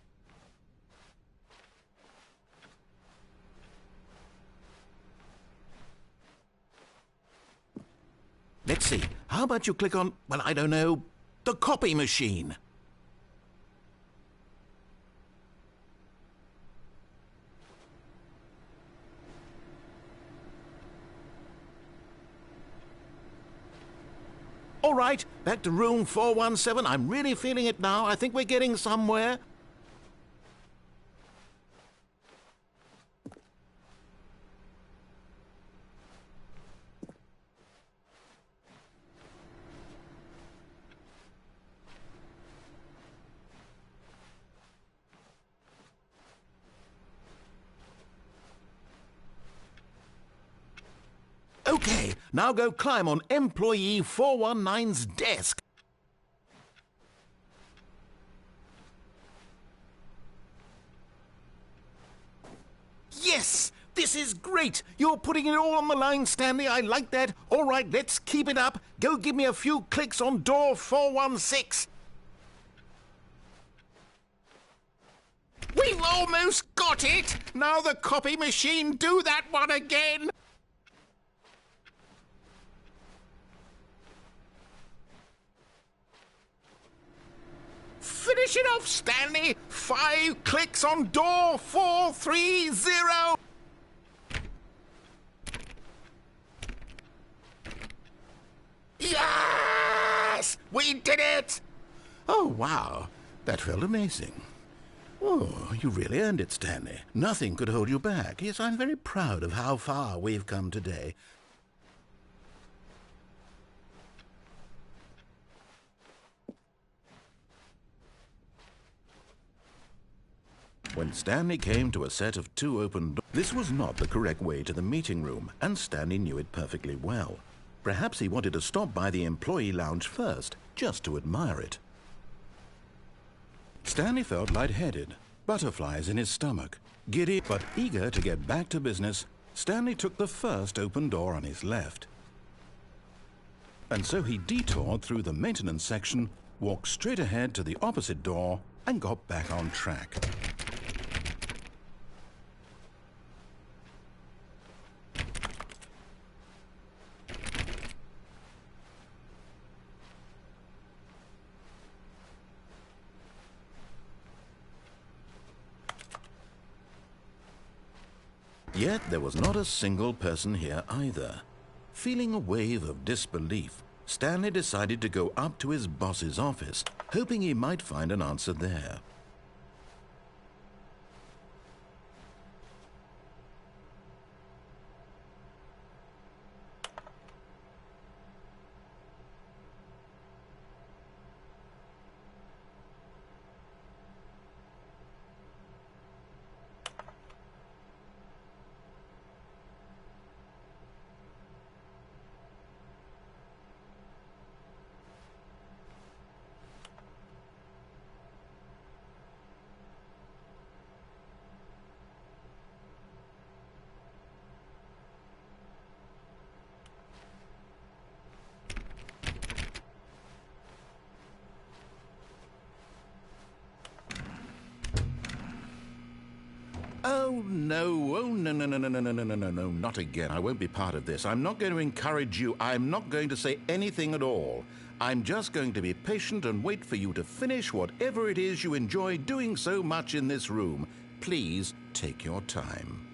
Let's see. How about you click on, well, I don't know, the copy machine? All right, back to room 417. I'm really feeling it now. I think we're getting somewhere. Okay, now go climb on employee 419's desk. Yes! This is great! You're putting it all on the line, Stanley. I like that. All right, let's keep it up. Go give me a few clicks on door 416. We've almost got it! Now the copy machine, do that one again! Finish it off, Stanley! 5 clicks on door 430! Yes! We did it! Oh, wow. That felt amazing. Oh, you really earned it, Stanley. Nothing could hold you back. Yes, I'm very proud of how far we've come today. When Stanley came to a set of 2 open doors, this was not the correct way to the meeting room, and Stanley knew it perfectly well. Perhaps he wanted to stop by the employee lounge first, just to admire it. Stanley felt lightheaded, butterflies in his stomach. Giddy but eager to get back to business, Stanley took the first open door on his left. And so he detoured through the maintenance section, walked straight ahead to the opposite door, and got back on track. Yet there was not a single person here either. Feeling a wave of disbelief, Stanley decided to go up to his boss's office, hoping he might find an answer there. Oh, no. Oh, no, no, no, no, no, no, no, no, no, no, not again. I won't be part of this. I'm not going to encourage you. I'm not going to say anything at all. I'm just going to be patient and wait for you to finish whatever it is you enjoy doing so much in this room. Please take your time.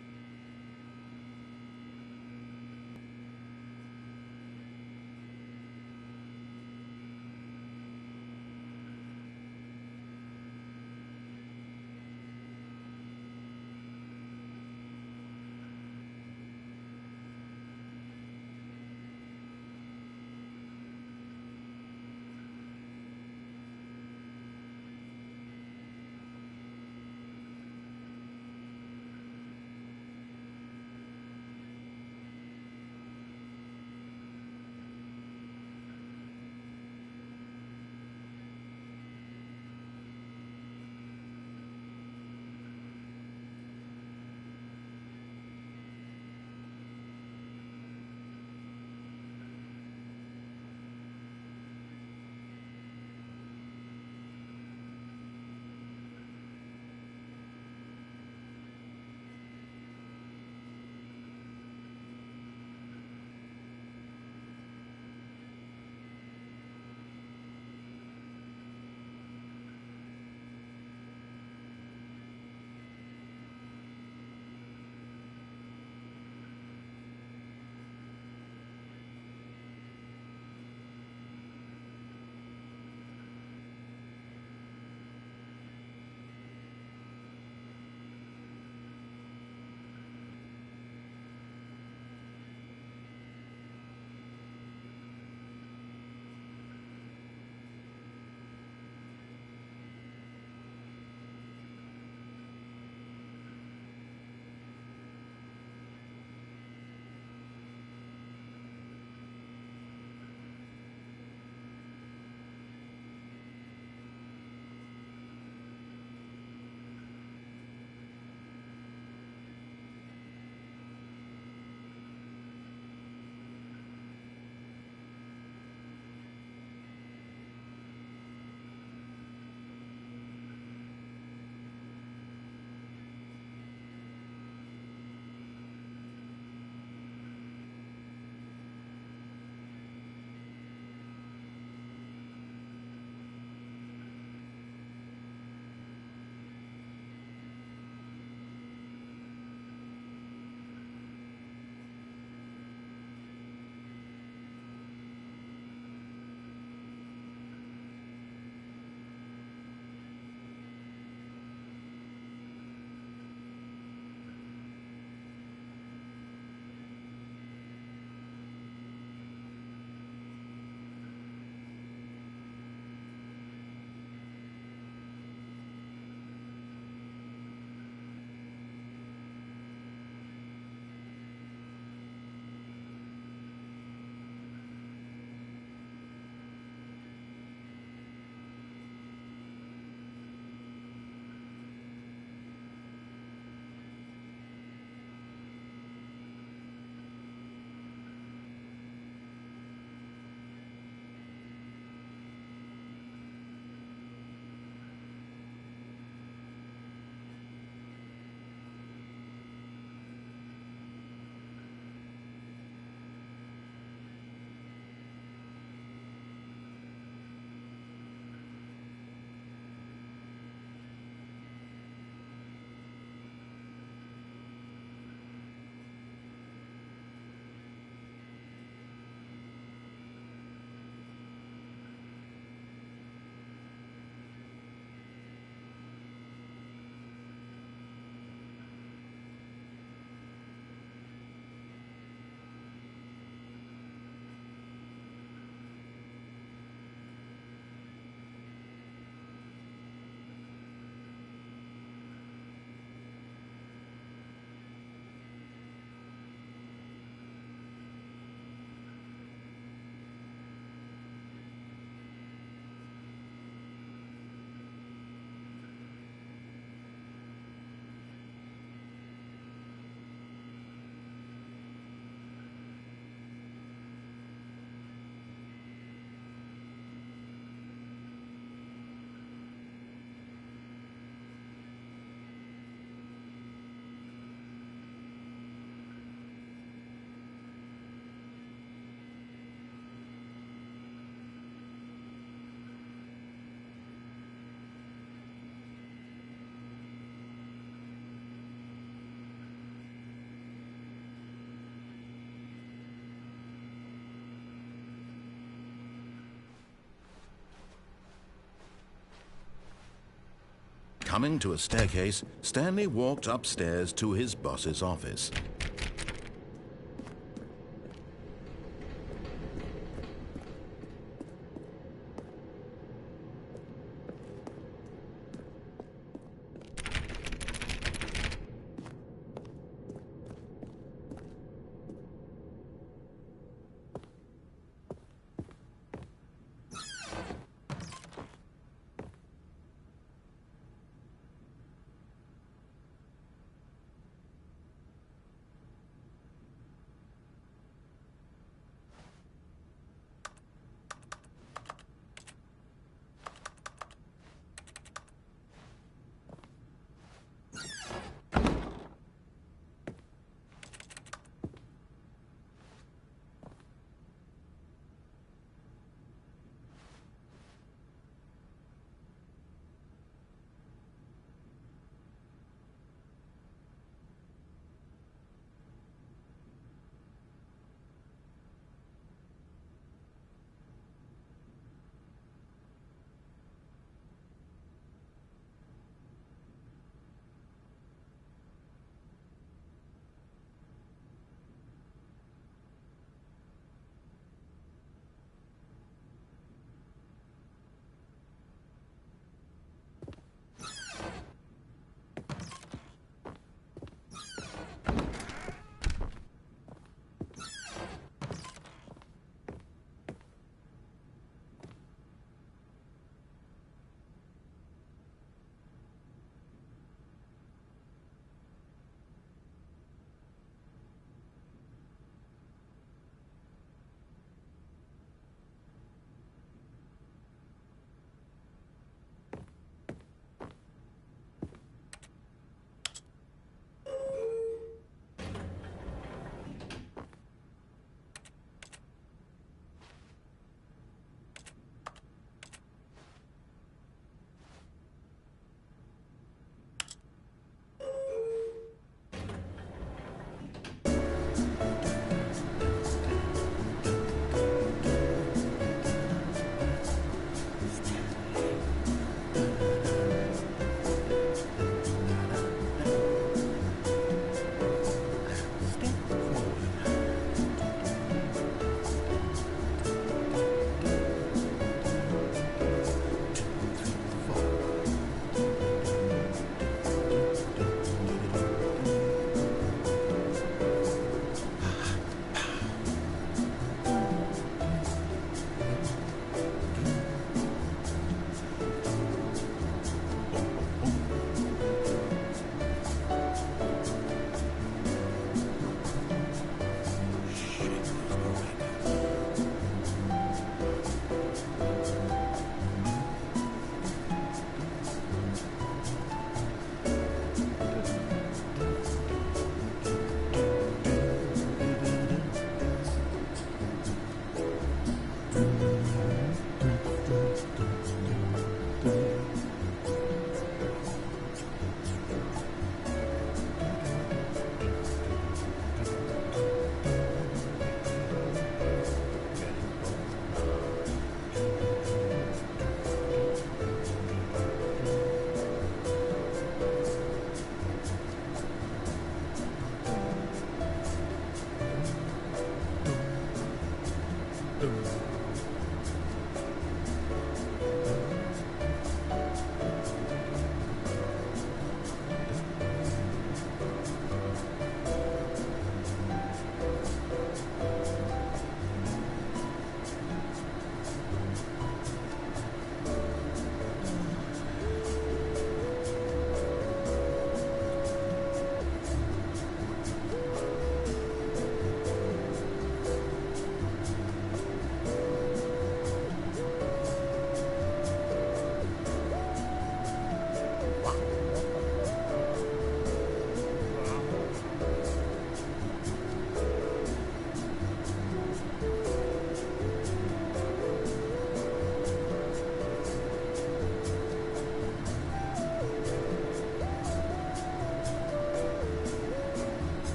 Coming to a staircase, Stanley walked upstairs to his boss's office.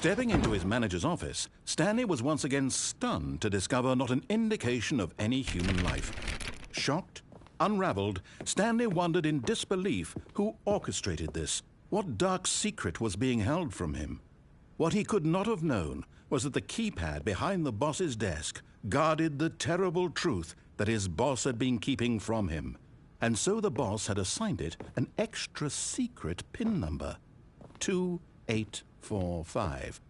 Stepping into his manager's office, Stanley was once again stunned to discover not an indication of any human life. Shocked, unraveled, Stanley wondered in disbelief who orchestrated this. What dark secret was being held from him? What he could not have known was that the keypad behind the boss's desk guarded the terrible truth that his boss had been keeping from him. And so the boss had assigned it an extra secret PIN number, 2845.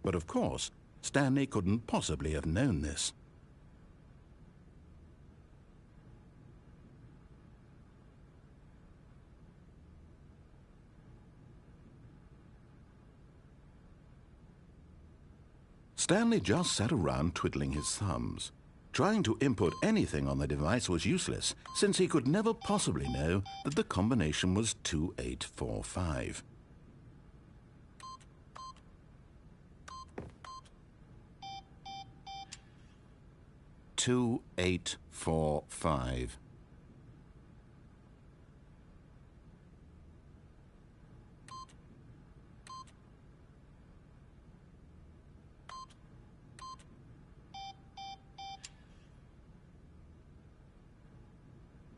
But of course, Stanley couldn't possibly have known this. Stanley just sat around twiddling his thumbs. Trying to input anything on the device was useless, since he could never possibly know that the combination was 2845. "2845.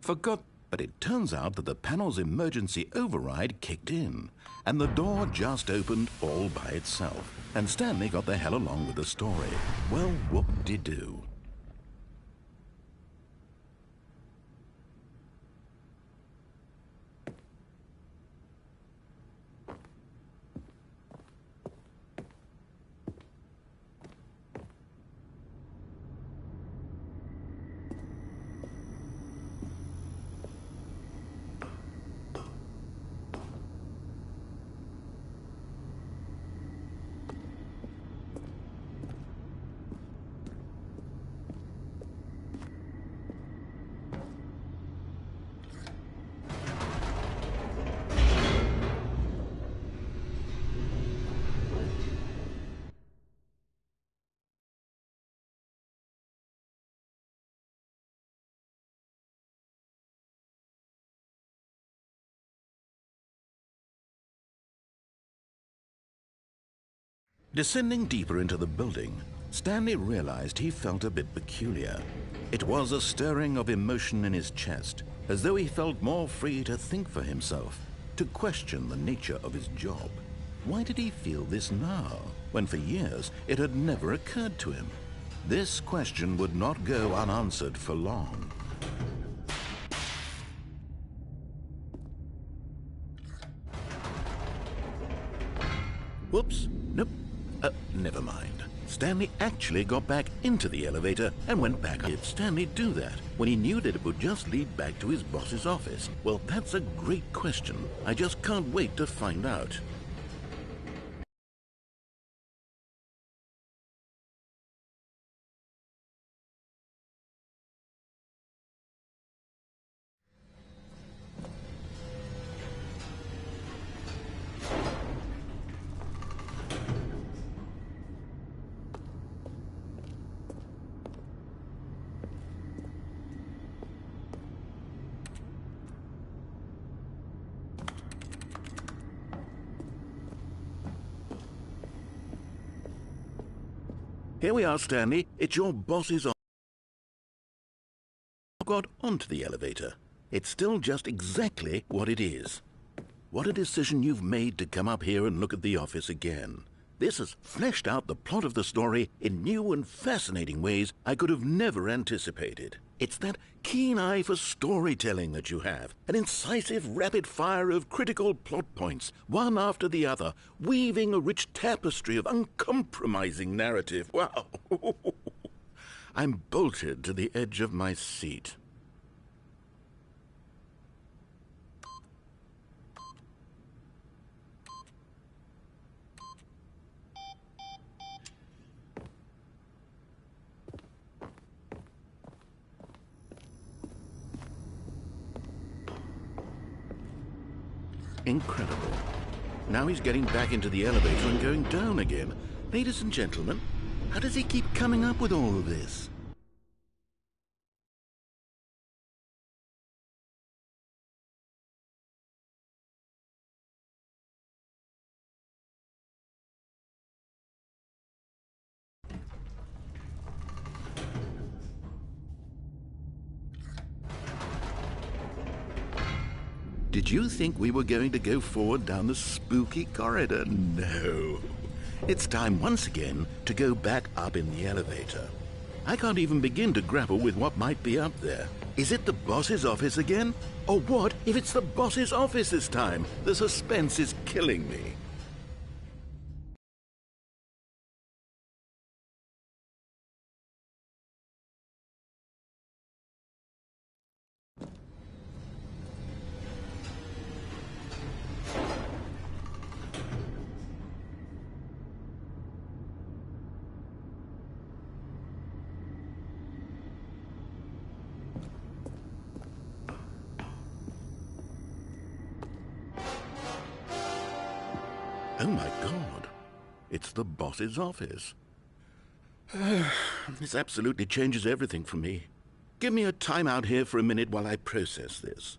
Forgot, but it turns out that the panel's emergency override kicked in, and the door just opened all by itself, and Stanley got the hell along with the story. Well, whoop-de-doo. Descending deeper into the building, Stanley realized he felt a bit peculiar. It was a stirring of emotion in his chest, as though he felt more free to think for himself, to question the nature of his job. Why did he feel this now, when for years it had never occurred to him? This question would not go unanswered for long. Whoops, nope. Never mind. Stanley actually got back into the elevator and went back. Did Stanley do that when he knew that it would just lead back to his boss's office? Well, that's a great question. I just can't wait to find out. Here we are, Stanley. It's your boss's office. Got onto the elevator. It's still just exactly what it is. What a decision you've made to come up here and look at the office again. This has fleshed out the plot of the story in new and fascinating ways I could have never anticipated. It's that keen eye for storytelling that you have, an incisive rapid fire of critical plot points, one after the other, weaving a rich tapestry of uncompromising narrative. Wow! I'm bolted to the edge of my seat. Incredible. Now he's getting back into the elevator and going down again. Ladies and gentlemen, how does he keep coming up with all of this? Did you think we were going to go forward down the spooky corridor? No. It's time once again to go back up in the elevator. I can't even begin to grapple with what might be up there. Is it the boss's office again? Or what if it's the boss's office this time? The suspense is killing me. Oh my God, it's the boss's office. This absolutely changes everything for me. Give me a time out here for a minute while I process this.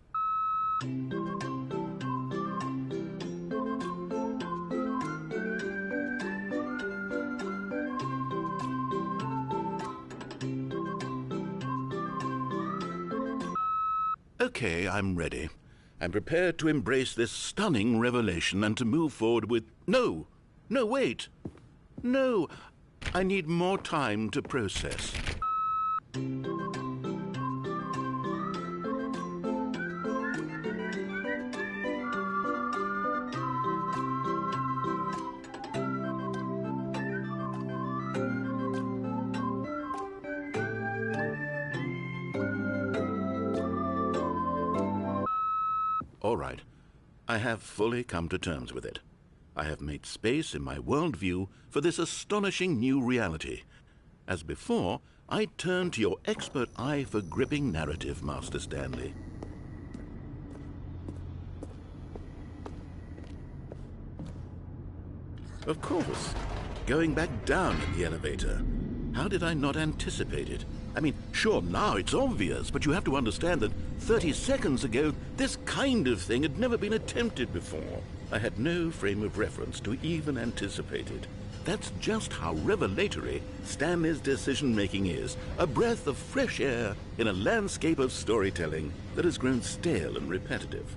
Okay, I'm ready. I'm prepared to embrace this stunning revelation and to move forward with... No, wait. No, I need more time to process. All right, I have fully come to terms with it. I have made space in my worldview for this astonishing new reality. As before, I turn to your expert eye for gripping narrative, Master Stanley. Of course, going back down in the elevator. How did I not anticipate it? I mean, sure, now it's obvious, but you have to understand that 30 seconds ago, this kind of thing had never been attempted before. I had no frame of reference to even anticipate it. That's just how revelatory Stanley's decision-making is, a breath of fresh air in a landscape of storytelling that has grown stale and repetitive.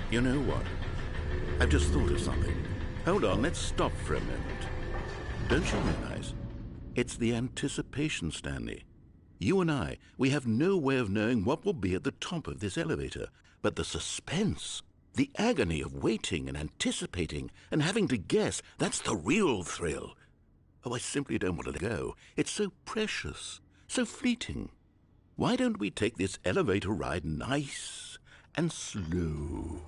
You know what? I've just thought of something. Hold on, let's stop for a moment. Don't you realize? It's the anticipation, Stanley. You and I, we have no way of knowing what will be at the top of this elevator. But the suspense, the agony of waiting and anticipating and having to guess, that's the real thrill. Oh, I simply don't want to let go. It's so precious, so fleeting. Why don't we take this elevator ride nice and slow?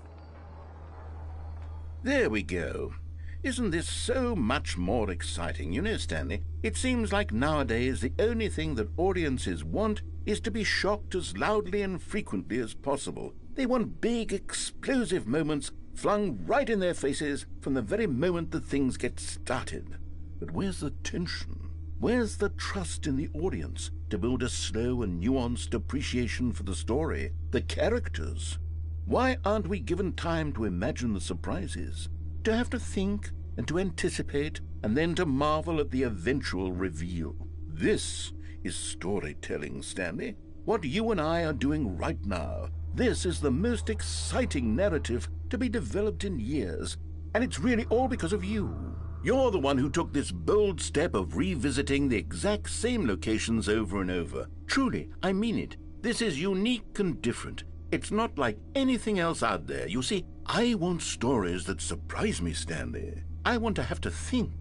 There we go. Isn't this so much more exciting? You know, Stanley, it seems like nowadays the only thing that audiences want is to be shocked as loudly and frequently as possible. They want big, explosive moments flung right in their faces from the very moment that things get started. But where's the tension? Where's the trust in the audience to build a slow and nuanced appreciation for the story, the characters? Why aren't we given time to imagine the surprises, to have to think and to anticipate, and then to marvel at the eventual reveal? This is storytelling, Stanley. What you and I are doing right now. This is the most exciting narrative to be developed in years, and it's really all because of you. You're the one who took this bold step of revisiting the exact same locations over and over. Truly, I mean it. This is unique and different. It's not like anything else out there. You see, I want stories that surprise me, Stanley. I want to have to think.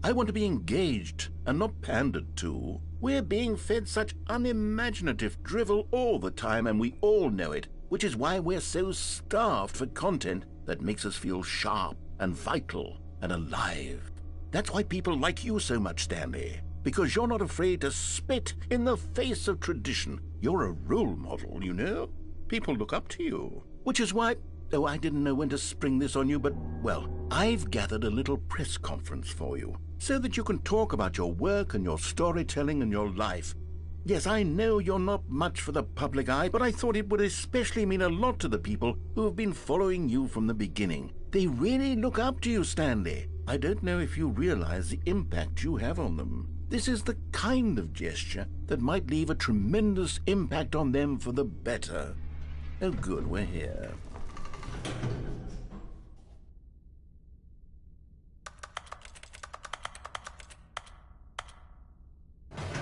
I want to be engaged and not pandered to. We're being fed such unimaginative drivel all the time, and we all know it, which is why we're so starved for content that makes us feel sharp and vital and alive. That's why people like you so much, Stanley. because you're not afraid to spit in the face of tradition. You're a role model, you know. People look up to you. Which is why, oh, I didn't know when to spring this on you, but, well, I've gathered a little press conference for you, so that you can talk about your work and your storytelling and your life. Yes, I know you're not much for the public eye, but I thought it would especially mean a lot to the people who have been following you from the beginning. They really look up to you, Stanley. I don't know if you realize the impact you have on them. This is the kind of gesture that might leave a tremendous impact on them for the better. Oh, good, we're here.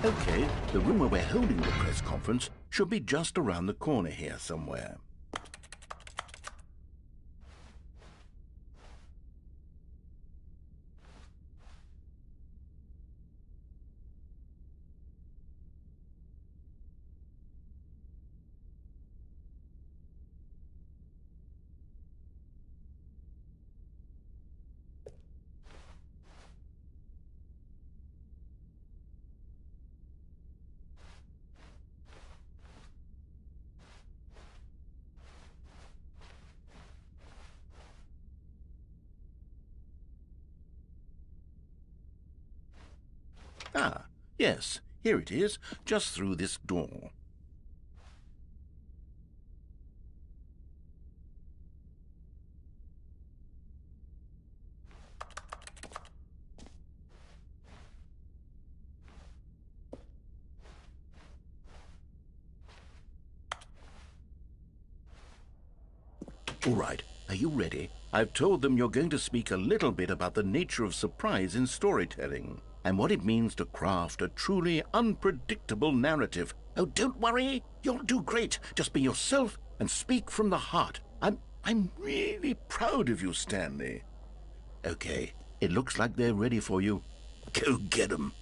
Okay, the room where we're holding the press conference should be just around the corner here somewhere. Ah, yes, here it is, just through this door. All right, are you ready? I've told them you're going to speak a little bit about the nature of surprise in storytelling and what it means to craft a truly unpredictable narrative. Oh, don't worry, you'll do great. Just be yourself and speak from the heart. I'm really proud of you, Stanley. Okay, it looks like they're ready for you. Go get 'em.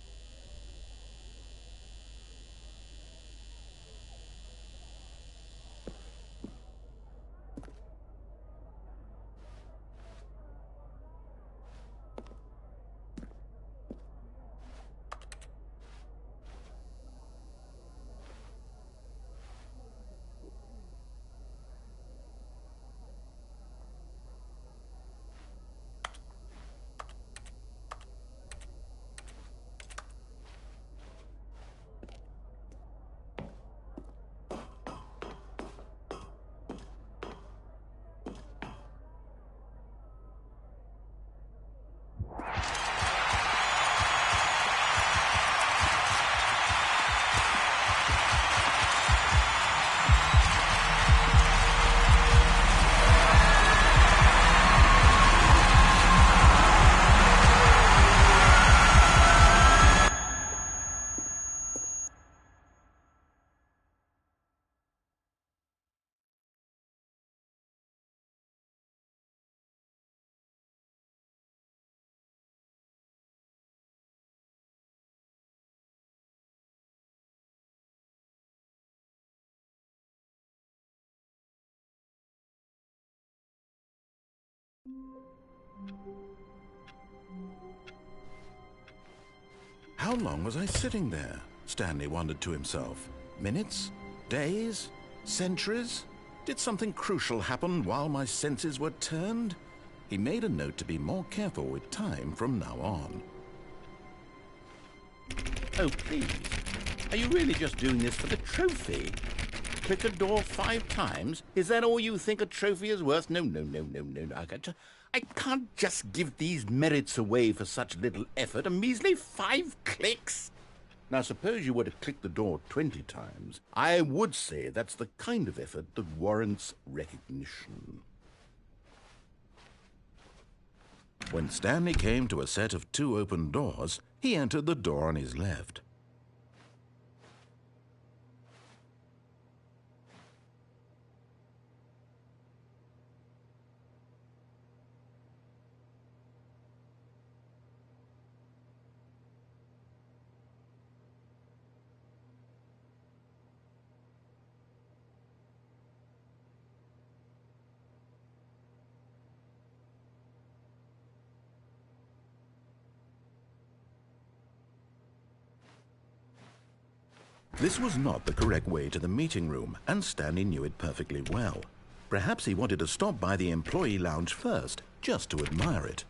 How long was I sitting there? Stanley wondered to himself. Minutes? Days? Centuries? Did something crucial happen while my senses were turned? He made a note to be more careful with time from now on. Oh, please. Are you really just doing this for the trophy? Click a door 5 times? Is that all you think a trophy is worth? No. I can't just give these merits away for such little effort. A measly 5 clicks? Now, suppose you were to click the door 20 times. I would say that's the kind of effort that warrants recognition. When Stanley came to a set of 2 open doors, he entered the door on his left. This was not the correct way to the meeting room, and Stanley knew it perfectly well. Perhaps he wanted to stop by the employee lounge first, just to admire it.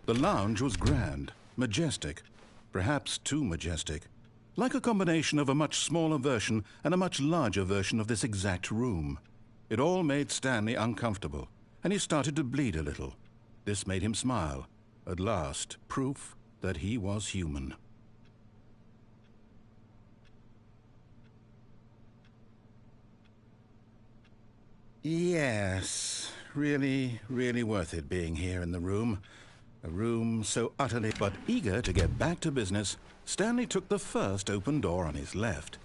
The lounge was grand, majestic, perhaps too majestic, like a combination of a much smaller version and a much larger version of this exact room. It all made Stanley uncomfortable, and he started to bleed a little. This made him smile. At last, proof that he was human. Yes, really, really worth it being here in the room. A room so utterly... But eager to get back to business, Stanley took the first open door on his left.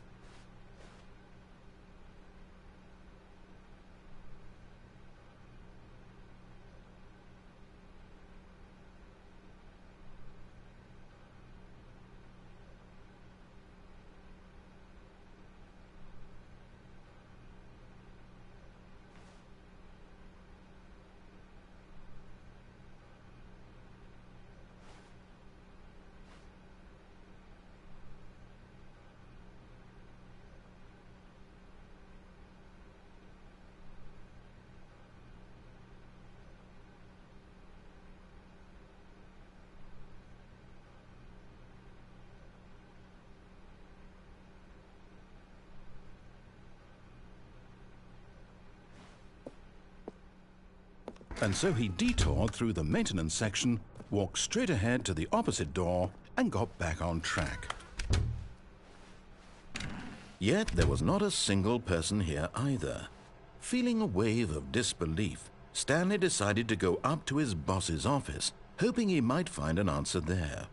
And so he detoured through the maintenance section, walked straight ahead to the opposite door, and got back on track. Yet there was not a single person here either. Feeling a wave of disbelief, Stanley decided to go up to his boss's office, hoping he might find an answer there.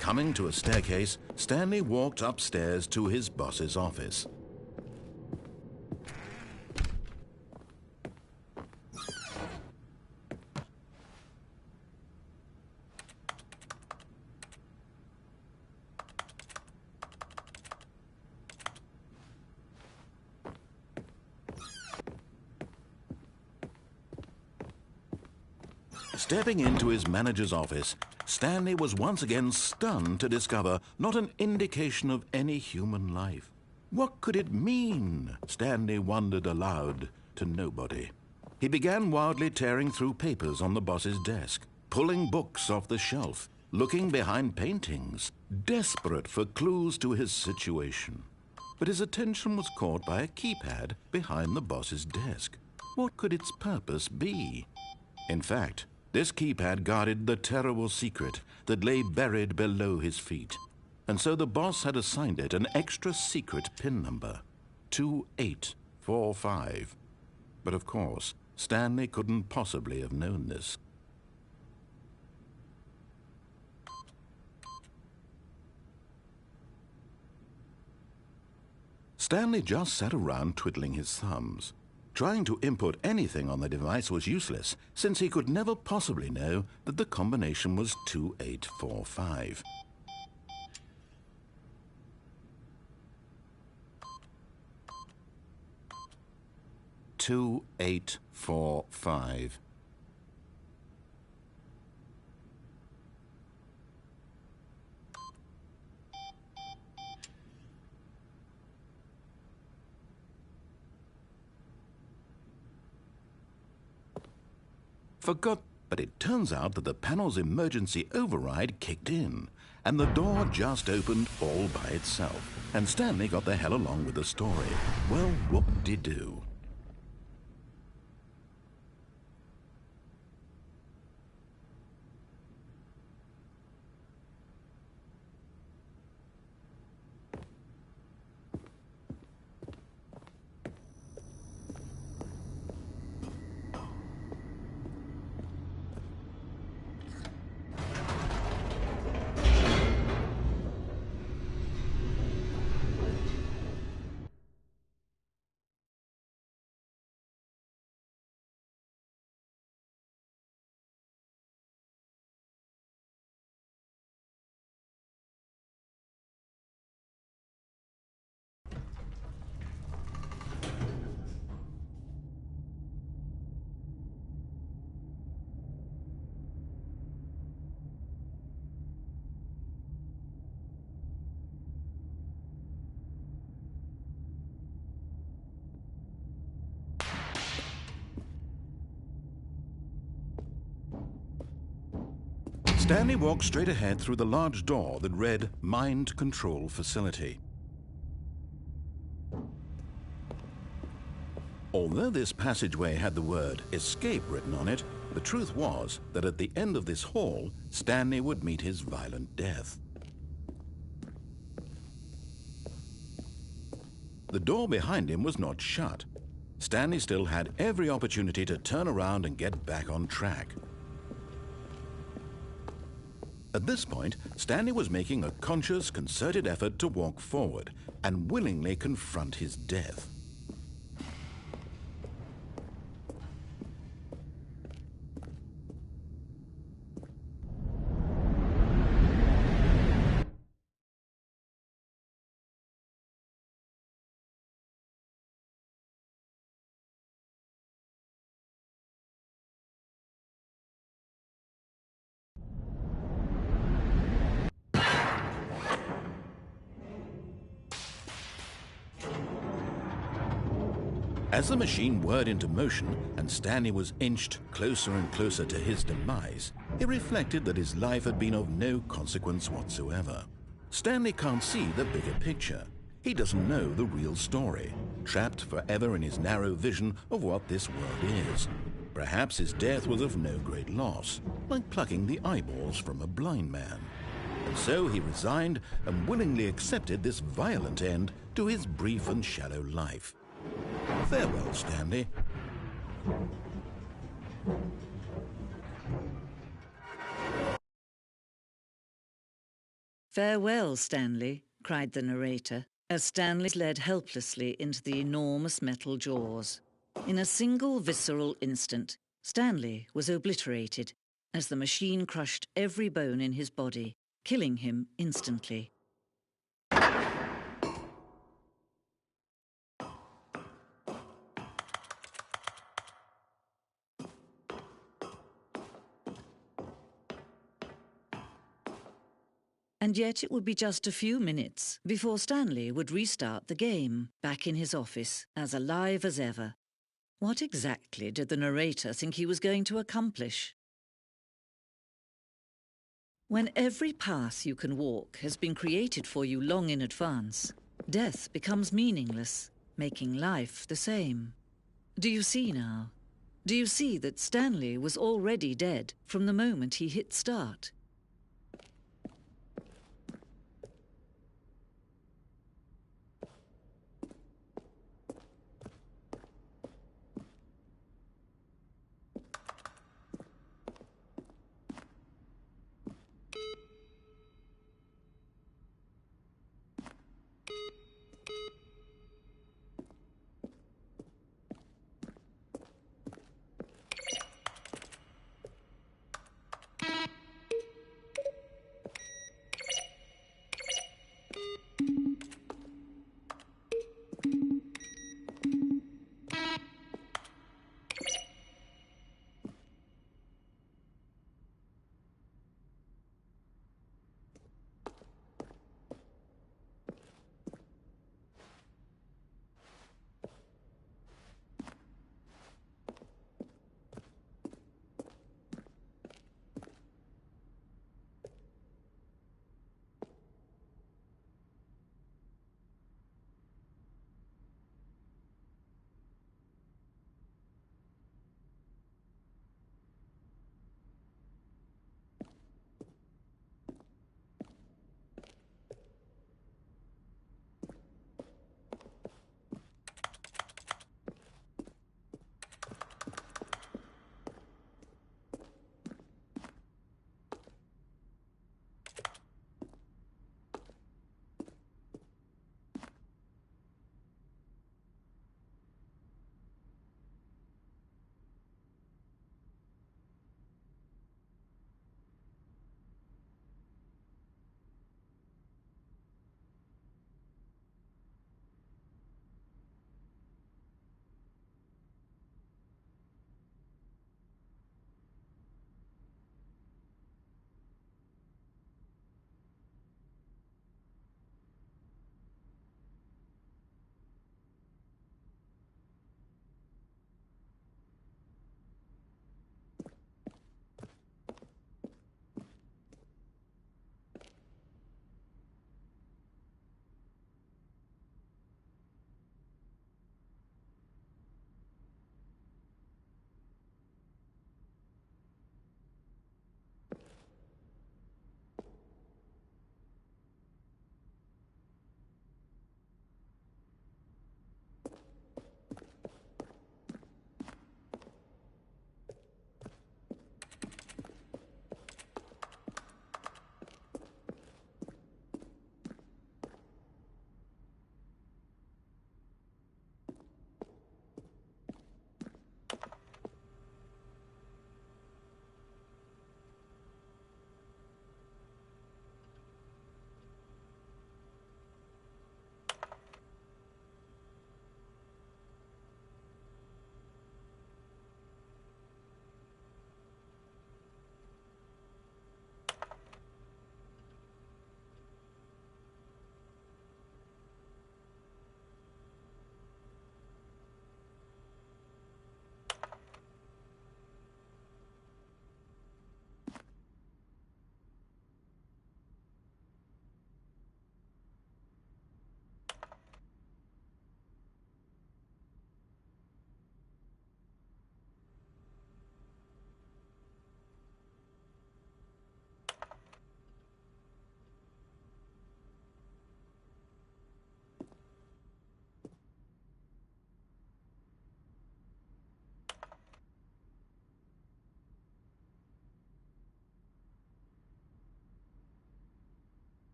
Coming to a staircase, Stanley walked upstairs to his boss's office. Stepping into his manager's office, Stanley was once again stunned to discover not an indication of any human life. What could it mean? Stanley wondered aloud to nobody. He began wildly tearing through papers on the boss's desk, pulling books off the shelf, looking behind paintings, desperate for clues to his situation. But his attention was caught by a keypad behind the boss's desk. What could its purpose be? In fact, this keypad guarded the terrible secret that lay buried below his feet. And so the boss had assigned it an extra secret PIN number, 2845. But of course, Stanley couldn't possibly have known this. Stanley just sat around twiddling his thumbs. Trying to input anything on the device was useless, since he could never possibly know that the combination was 2845. But it turns out that the panel's emergency override kicked in, and the door just opened all by itself. And Stanley got the hell along with the story. Well, whoop-de-doo. Stanley walked straight ahead through the large door that read Mind Control Facility. Although this passageway had the word Escape written on it, the truth was that at the end of this hall, Stanley would meet his violent death. The door behind him was not shut. Stanley still had every opportunity to turn around and get back on track. At this point, Stanley was making a conscious, concerted effort to walk forward and willingly confront his death. As the machine whirred into motion and Stanley was inched closer and closer to his demise, he reflected that his life had been of no consequence whatsoever. Stanley can't see the bigger picture. He doesn't know the real story, trapped forever in his narrow vision of what this world is. Perhaps his death was of no great loss, like plucking the eyeballs from a blind man. And so he resigned and willingly accepted this violent end to his brief and shallow life. Farewell, Stanley. Farewell, Stanley, cried the narrator, as Stanley led helplessly into the enormous metal jaws. In a single visceral instant, Stanley was obliterated as the machine crushed every bone in his body, killing him instantly. And yet it would be just a few minutes before Stanley would restart the game, back in his office, as alive as ever. What exactly did the narrator think he was going to accomplish? When every path you can walk has been created for you long in advance, death becomes meaningless, making life the same. Do you see now? Do you see that Stanley was already dead from the moment he hit start?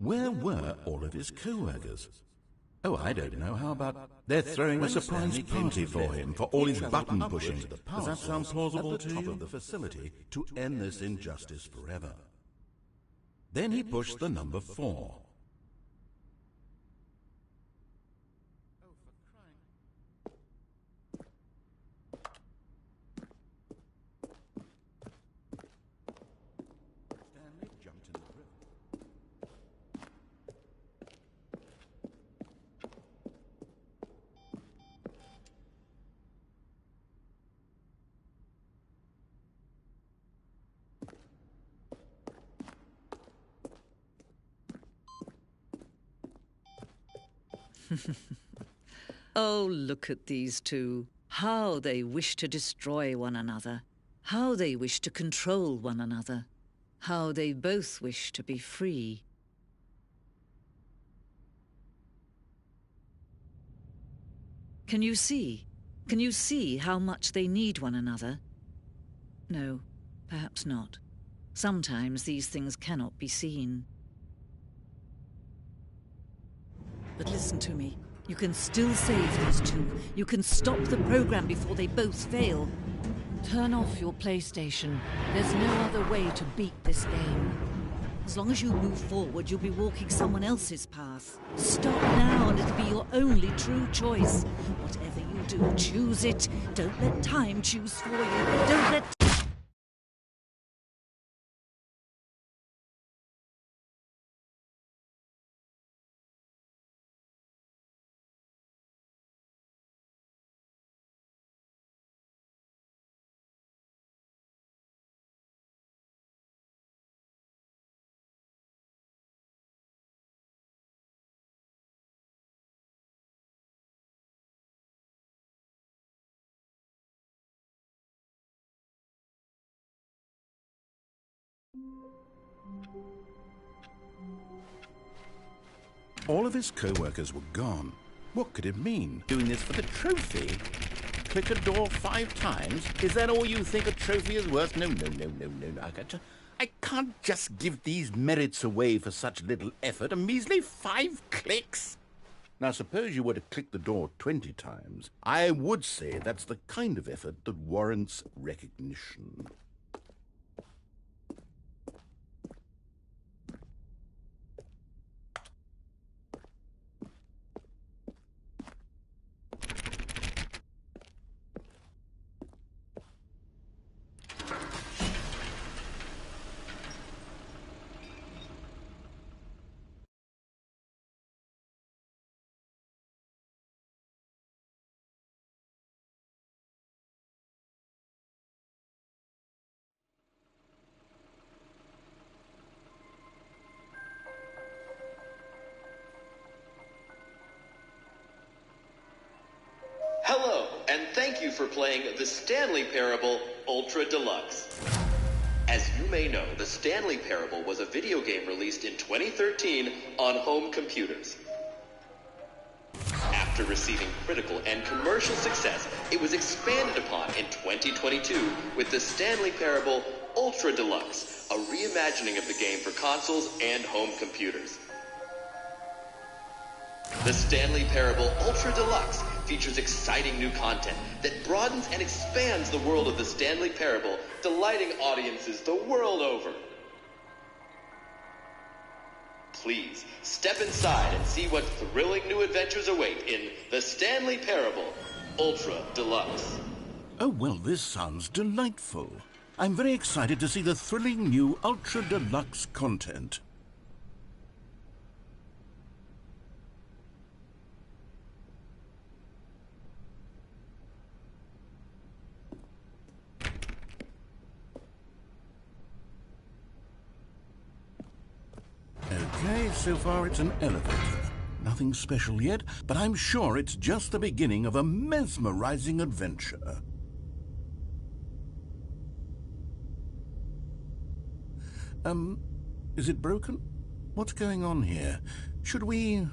Where were all of his co-workers? Oh, I don't know. How about they're throwing a surprise party for him for all his button pushing? Does that sound plausible to you? At the top of the facility to end this injustice forever. Then he pushed the number 4. Stanley jumped in the river. Oh, look at these two. How they wish to destroy one another. How they wish to control one another. How they both wish to be free. Can you see? Can you see how much they need one another? No, perhaps not. Sometimes these things cannot be seen. But listen to me. You can still save these two. You can stop the program before they both fail. Turn off your PlayStation. There's no other way to beat this game. As long as you move forward, you'll be walking someone else's path. Stop now and it'll be your only true choice. Whatever you do, choose it. Don't let time choose for you. Don't let... All of his co-workers were gone. What could it mean? Doing this for the trophy? Click a door 5 times? Is that all you think a trophy is worth? No. I can't just give these merits away for such little effort. A measly 5 clicks? Now, suppose you were to click the door 20 times. I would say that's the kind of effort that warrants recognition. Hello, and thank you for playing the Stanley Parable Ultra Deluxe. As you may know, the Stanley Parable was a video game released in 2013 on home computers. After receiving critical and commercial success, it was expanded upon in 2022 with the Stanley Parable Ultra Deluxe, a reimagining of the game for consoles and home computers. The Stanley Parable Ultra Deluxe features exciting new content that broadens and expands the world of the Stanley Parable, delighting audiences the world over. Please, step inside and see what thrilling new adventures await in the Stanley Parable Ultra Deluxe. Oh, well, this sounds delightful. I'm very excited to see the thrilling new Ultra Deluxe content. Okay, so far it's an elevator. Nothing special yet, but I'm sure it's just the beginning of a mesmerizing adventure. Is it broken? What's going on here? Should we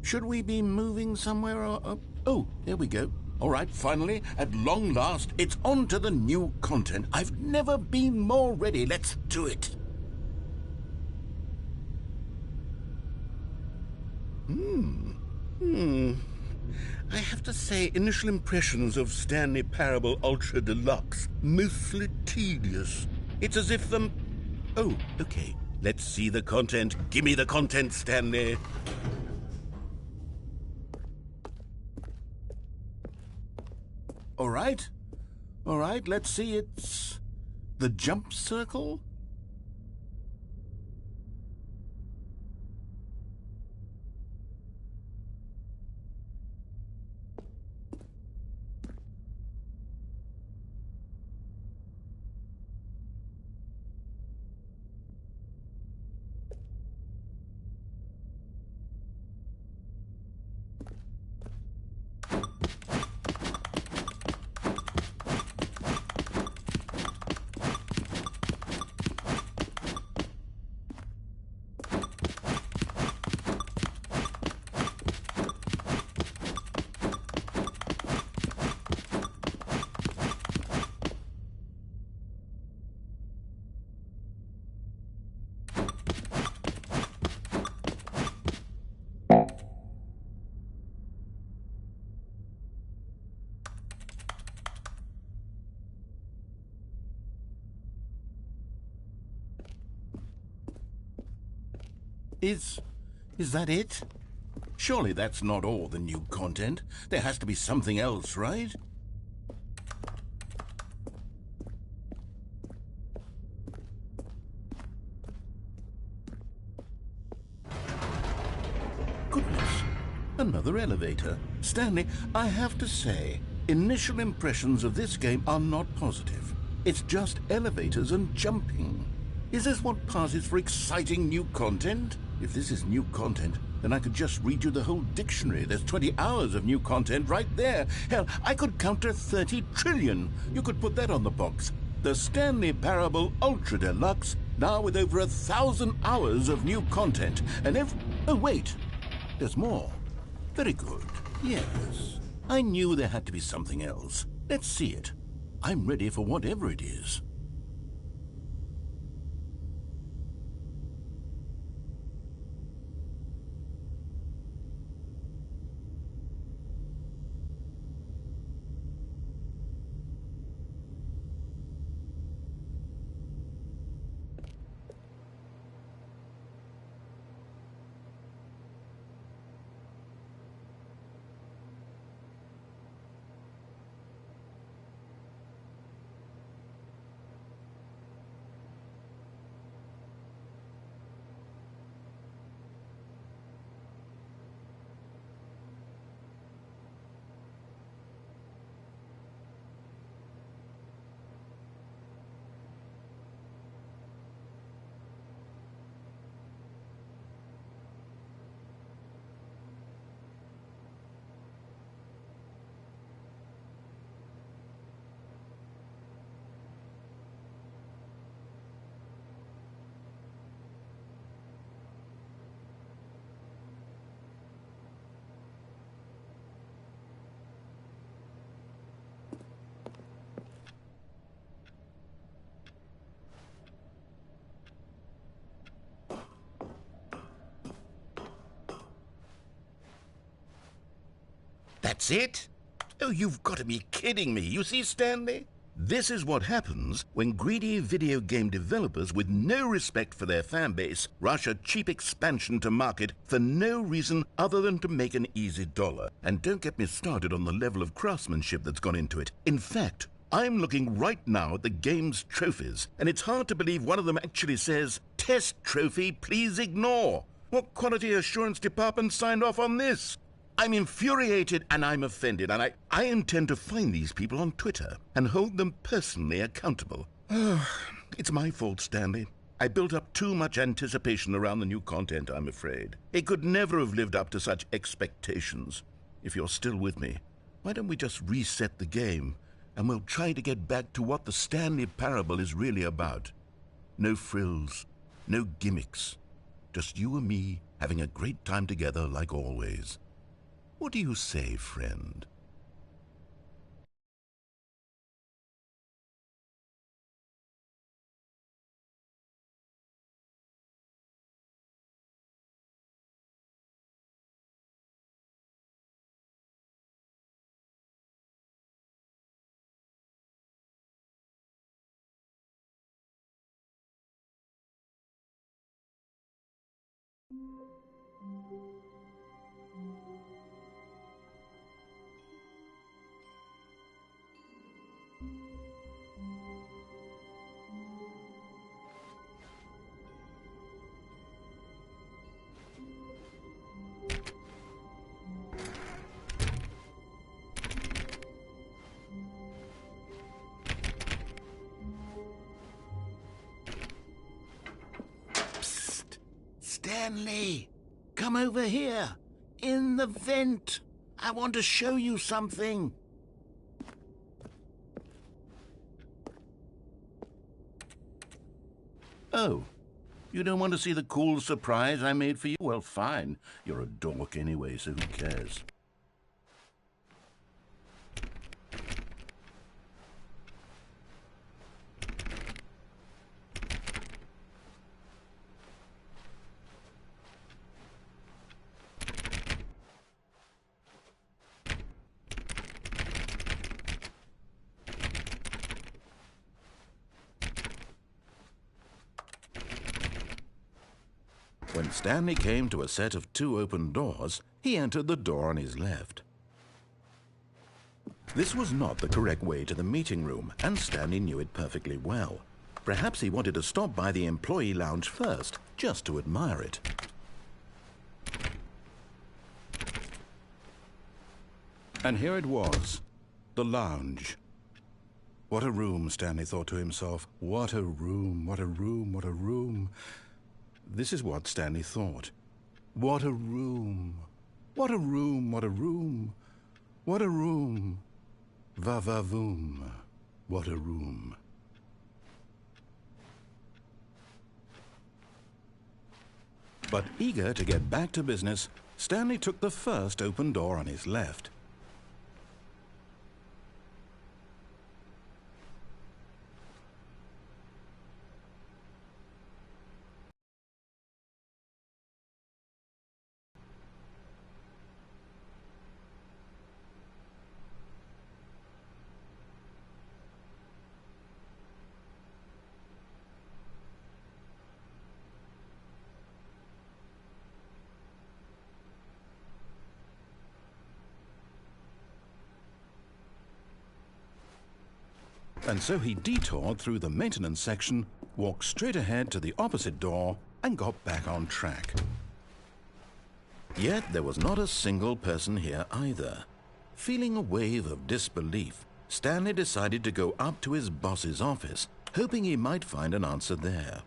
be moving somewhere or... Oh, there we go. All right, finally, at long last, it's on to the new content. I've never been more ready. Let's do it. I have to say, initial impressions of Stanley Parable Ultra Deluxe, mostly tedious. It's as if them... Oh, okay. Let's see the content. Give me the content, Stanley. All right, let's see. It's the jump circle? Is that it? Surely that's not all the new content. There has to be something else, right? Goodness, another elevator. Stanley, I have to say, initial impressions of this game are not positive. It's just elevators and jumping. Is this what passes for exciting new content? If this is new content, then I could just read you the whole dictionary. There's 20 hours of new content right there. Hell, I could count to 30 trillion. You could put that on the box. The Stanley Parable Ultra Deluxe, now with over 1,000 hours of new content. And oh, wait. There's more. Very good. Yes. I knew there had to be something else. Let's see it. I'm ready for whatever it is. That's it? Oh, you've got to be kidding me. You see, Stanley? This is what happens when greedy video game developers with no respect for their fan base rush a cheap expansion to market for no reason other than to make an easy dollar. And don't get me started on the level of craftsmanship that's gone into it. In fact, I'm looking right now at the game's trophies, and it's hard to believe one of them actually says, "Test trophy, please ignore." What quality assurance department signed off on this? I'm infuriated and I'm offended, and I intend to find these people on Twitter and hold them personally accountable. It's my fault, Stanley. I built up too much anticipation around the new content, I'm afraid. It could never have lived up to such expectations. If you're still with me, why don't we just reset the game, and we'll try to get back to what the Stanley Parable is really about. No frills, no gimmicks. Just you and me having a great time together like always. What do you say, friend? Stanley, come over here. In the vent. I want to show you something. Oh, you don't want to see the cool surprise I made for you? Well, fine. You're a dork anyway, so who cares? When Stanley came to a set of 2 open doors, he entered the door on his left. This was not the correct way to the meeting room, and Stanley knew it perfectly well. Perhaps he wanted to stop by the employee lounge first, just to admire it. And here it was, the lounge. What a room, Stanley thought to himself. What a room, what a room, what a room. This is what Stanley thought. What a room. What a room, what a room. What a room. Va-va-voom. What a room. But eager to get back to business, Stanley took the first open door on his left. And so he detoured through the maintenance section, walked straight ahead to the opposite door, and got back on track. Yet there was not a single person here either. Feeling a wave of disbelief, Stanley decided to go up to his boss's office, hoping he might find an answer there.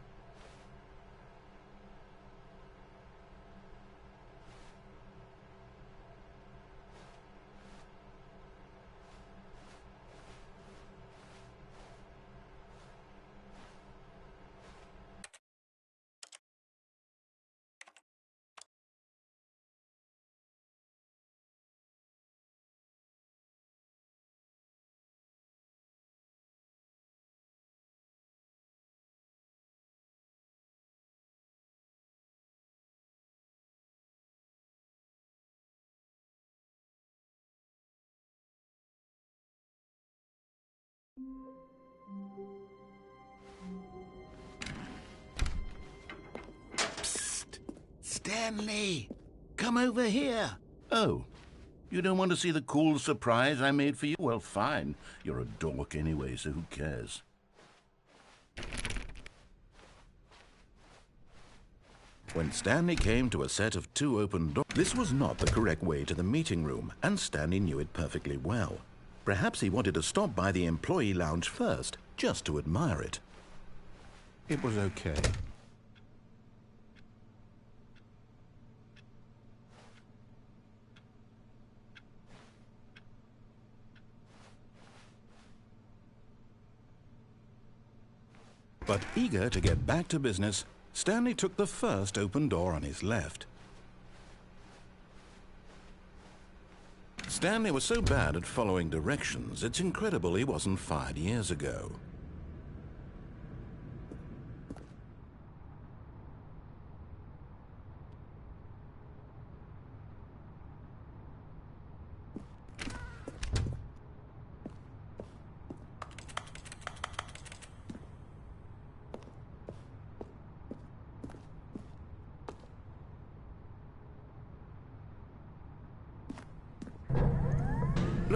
Psst! Stanley! Come over here! Oh, you don't want to see the cool surprise I made for you? Well, fine. You're a dork anyway, so who cares? When Stanley came to a set of 2 open doors, this was not the correct way to the meeting room, and Stanley knew it perfectly well. Perhaps he wanted to stop by the employee lounge first, just to admire it. It was okay. But eager to get back to business, Stanley took the first open door on his left. Stanley was so bad at following directions, it's incredible he wasn't fired years ago.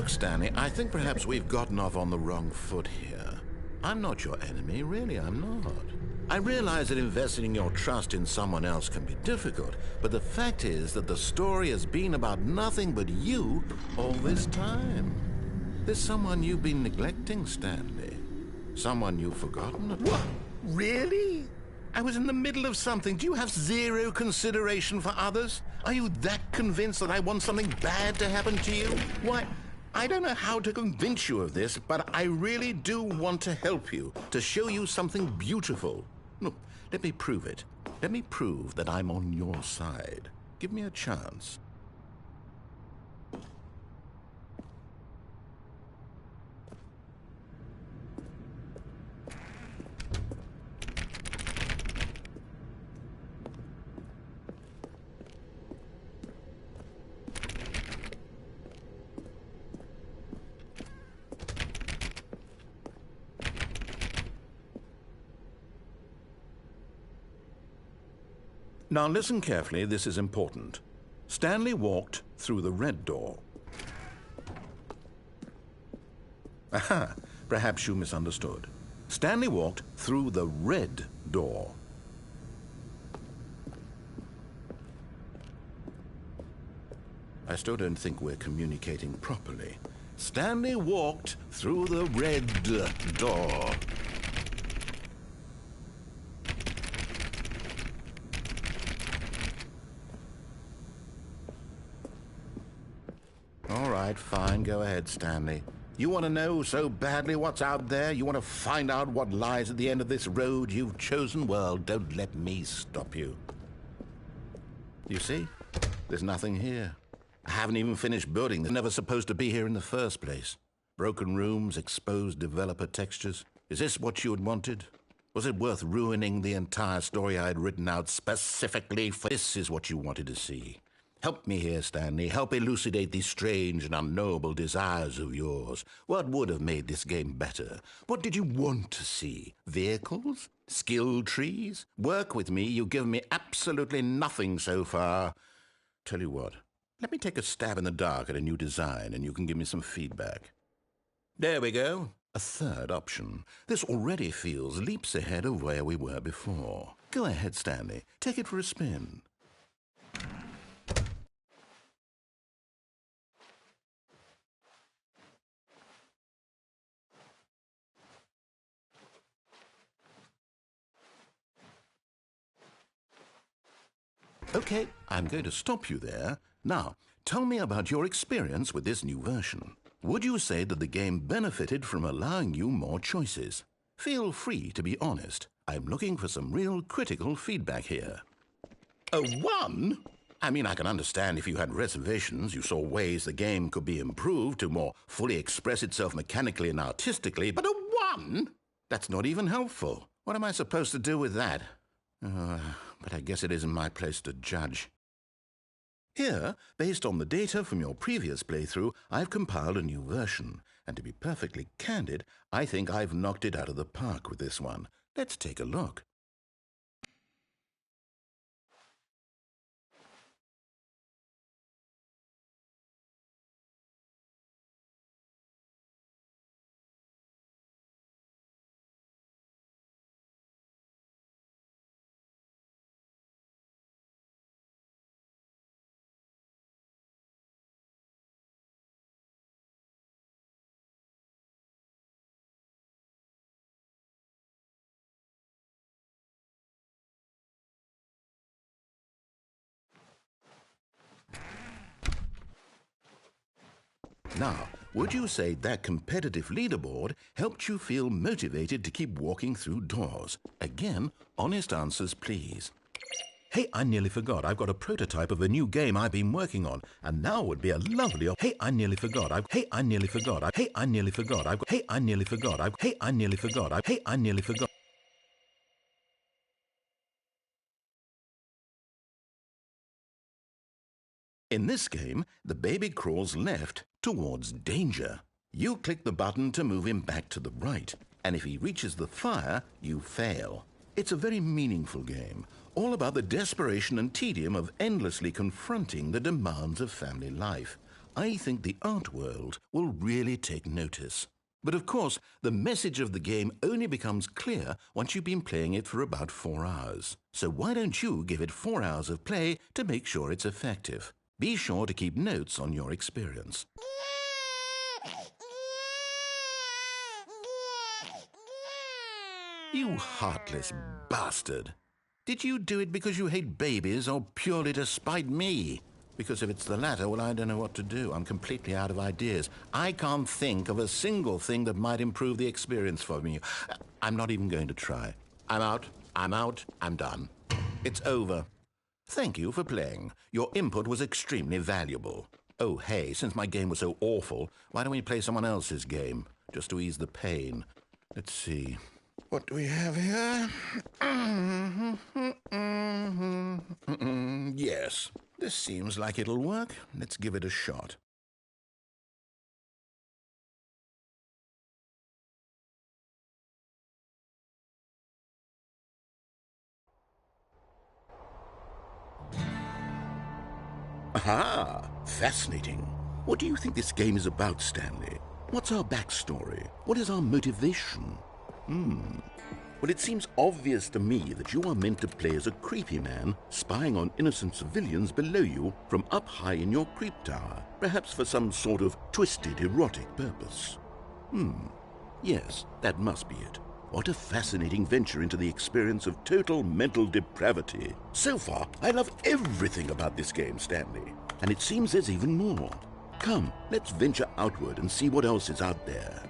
Look, Stanley, I think perhaps we've gotten off on the wrong foot here. I'm not your enemy, really, I'm not. I realize that investing your trust in someone else can be difficult, but the fact is that the story has been about nothing but you all this time. There's someone you've been neglecting, Stanley. Someone you've forgotten about. What? Really? I was in the middle of something. Do you have zero consideration for others? Are you that convinced that I want something bad to happen to you? Why, I don't know how to convince you of this, but I really do want to help you, to show you something beautiful. Look, let me prove it. Let me prove that I'm on your side. Give me a chance. Now listen carefully, this is important. Stanley walked through the red door. Aha, perhaps you misunderstood. Stanley walked through the red door. I still don't think we're communicating properly. Stanley walked through the red door. All right, fine. Go ahead, Stanley. You want to know so badly what's out there? You want to find out what lies at the end of this road you've chosen? Well, don't let me stop you. You see? There's nothing here. I haven't even finished building. They're never supposed to be here in the first place. Broken rooms, exposed developer textures. Is this what you had wanted? Was it worth ruining the entire story I had written out specifically for? This is what you wanted to see. Help me here, Stanley. Help elucidate these strange and unknowable desires of yours. What would have made this game better? What did you want to see? Vehicles? Skill trees? Work with me. You've given me absolutely nothing so far. Tell you what, let me take a stab in the dark at a new design and you can give me some feedback. There we go. A third option. This already feels leaps ahead of where we were before. Go ahead, Stanley. Take it for a spin. Okay, I'm going to stop you there. Now, tell me about your experience with this new version. Would you say that the game benefited from allowing you more choices? Feel free to be honest. I'm looking for some real critical feedback here. A 1? I mean, I can understand if you had reservations, you saw ways the game could be improved to more fully express itself mechanically and artistically, but a 1? That's not even helpful. What am I supposed to do with that? But I guess it isn't my place to judge. Here, based on the data from your previous playthrough, I've compiled a new version. And to be perfectly candid, I think I've knocked it out of the park with this one. Let's take a look. Now, would you say that competitive leaderboard helped you feel motivated to keep walking through doors? Again, honest answers, please. Hey, I nearly forgot. I've got a prototype of a new game I've been working on, and now would be a lovely... Hey, I nearly forgot. Hey, I nearly forgot. Hey, I nearly forgot. Hey, I nearly forgot. Hey, I nearly forgot. Hey, I nearly forgot. In this game, the baby crawls left towards danger. You click the button to move him back to the right, and if he reaches the fire, you fail. It's a very meaningful game, all about the desperation and tedium of endlessly confronting the demands of family life. I think the art world will really take notice. But of course, the message of the game only becomes clear once you've been playing it for about 4 hours. So why don't you give it 4 hours of play to make sure it's effective? Be sure to keep notes on your experience. You heartless bastard! Did you do it because you hate babies or purely to spite me? Because if it's the latter, well, I don't know what to do. I'm completely out of ideas. I can't think of a single thing that might improve the experience for me. I'm not even going to try. I'm out, I'm done. It's over. Thank you for playing. Your input was extremely valuable. Oh, hey, since my game was so awful, why don't we play someone else's game, just to ease the pain? Let's see. What do we have here? Yes, this seems like it'll work. Let's give it a shot. Aha! Fascinating. What do you think this game is about, Stanley? What's our backstory? What is our motivation? Well, it seems obvious to me that you are meant to play as a creepy man spying on innocent civilians below you from up high in your creep tower, perhaps for some sort of twisted, erotic purpose. Yes, that must be it. What a fascinating venture into the experience of total mental depravity. So far, I love everything about this game, Stanley. And it seems there's even more. Come, let's venture outward and see what else is out there.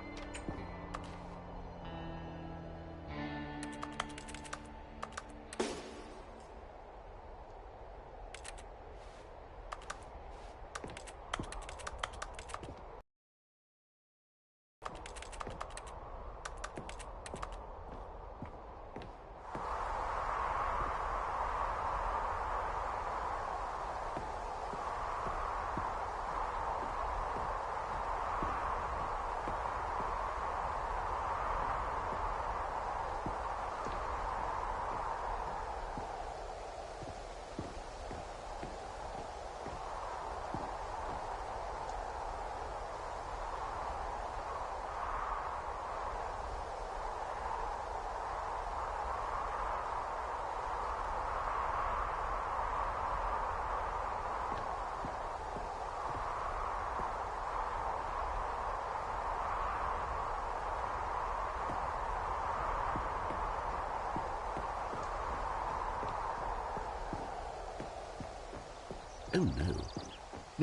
Oh, no.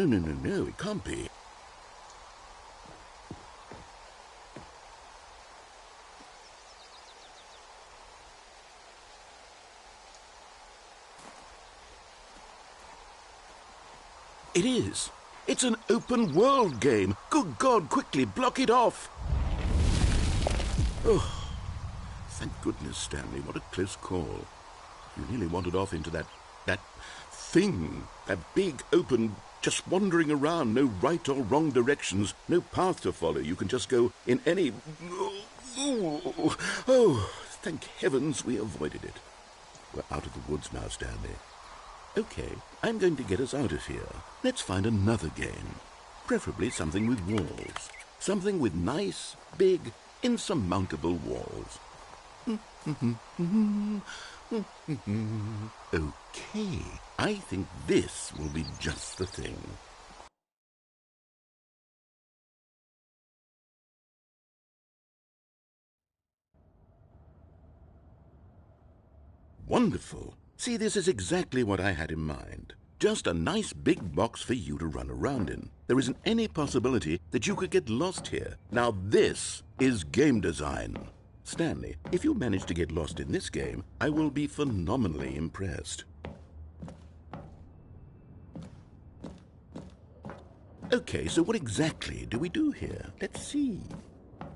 No, it can't be. It is. It's an open world game. Good God, quickly block it off. Oh, thank goodness, Stanley. What a close call. You nearly wandered off into that thing, that big, open, just wandering around, no right or wrong directions, no path to follow. You can just go in any... Oh, thank heavens we avoided it. We're out of the woods now, Stanley. Okay, I'm going to get us out of here. Let's find another game. Preferably something with walls. Something with nice, big, insurmountable walls. Okay, I think this will be just the thing. Wonderful. See, this is exactly what I had in mind. Just a nice big box for you to run around in. There isn't any possibility that you could get lost here. Now this is game design. Stanley, if you manage to get lost in this game, I will be phenomenally impressed. Okay, so what exactly do we do here? Let's see.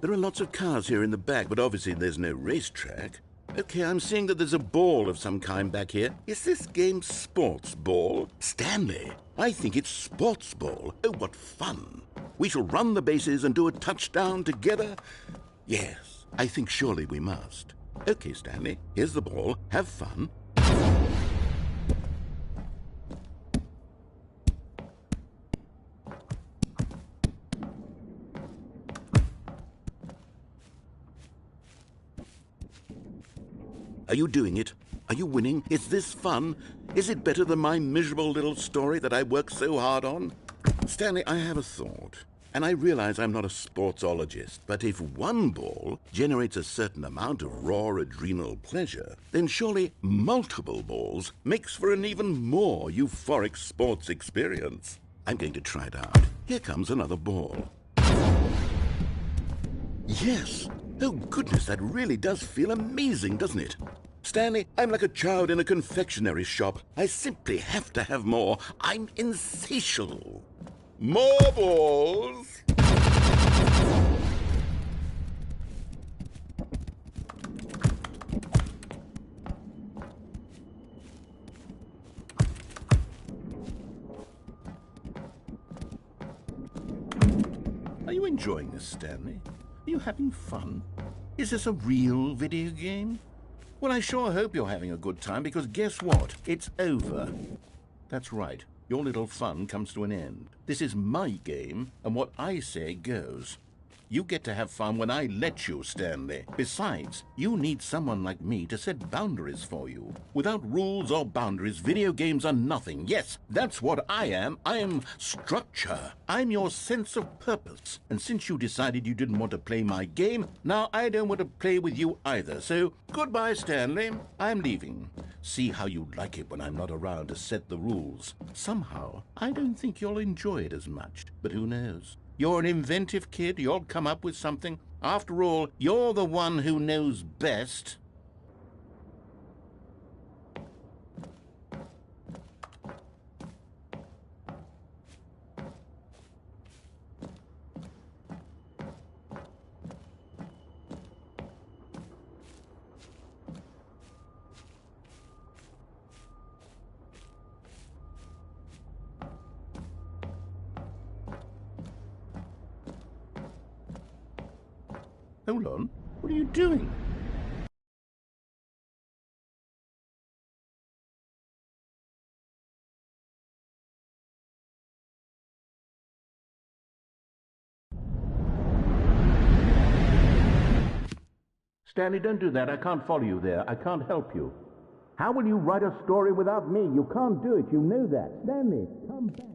There are lots of cars here in the back, but obviously there's no racetrack. Okay, I'm seeing that there's a ball of some kind back here. Is this game sports ball? Stanley, I think it's sports ball. Oh, what fun. We shall run the bases and do a touchdown together. Yes, I think surely we must. Okay, Stanley, here's the ball. Have fun. Are you doing it? Are you winning? Is this fun? Is it better than my miserable little story that I worked so hard on? Stanley, I have a thought. And I realize I'm not a sportsologist, but if one ball generates a certain amount of raw adrenal pleasure, then surely multiple balls makes for an even more euphoric sports experience. I'm going to try it out. Here comes another ball. Yes! Oh goodness, that really does feel amazing, doesn't it? Stanley, I'm like a child in a confectionery shop. I simply have to have more. I'm insatiable. More balls! Are you enjoying this, Stanley? Are you having fun? Is this a real video game? Well, I sure hope you're having a good time, because guess what? It's over. That's right. Your little fun comes to an end. This is my game, and what I say goes. You get to have fun when I let you, Stanley. Besides, you need someone like me to set boundaries for you. Without rules or boundaries, video games are nothing. Yes, that's what I am. I am structure. I'm your sense of purpose. And since you decided you didn't want to play my game, now I don't want to play with you either. So, goodbye, Stanley. I'm leaving. See how you like it when I'm not around to set the rules. Somehow, I don't think you'll enjoy it as much. But who knows? You're an inventive kid. You'll come up with something. After all, you're the one who knows best. Hold on. What are you doing? Stanley, don't do that. I can't follow you there. I can't help you. How will you write a story without me? You can't do it. You know that. Stanley, come back.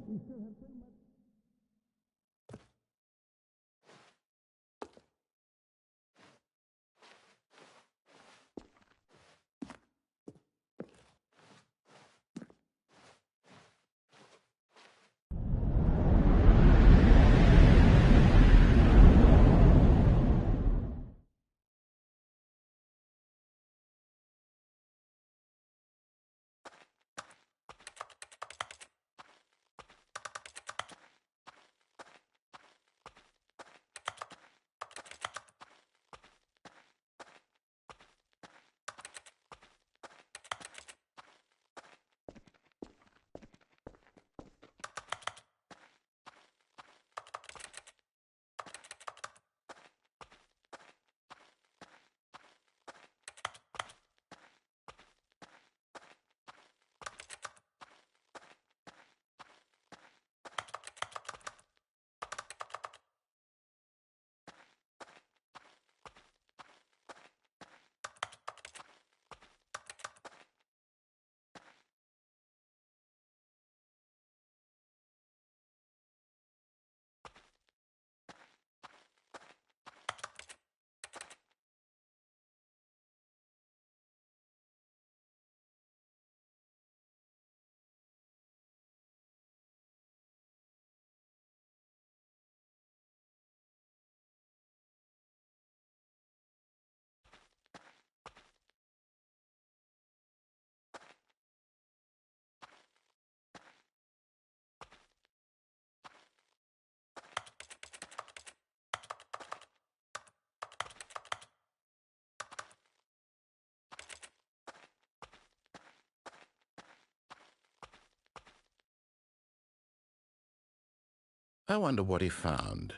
I wonder what he found.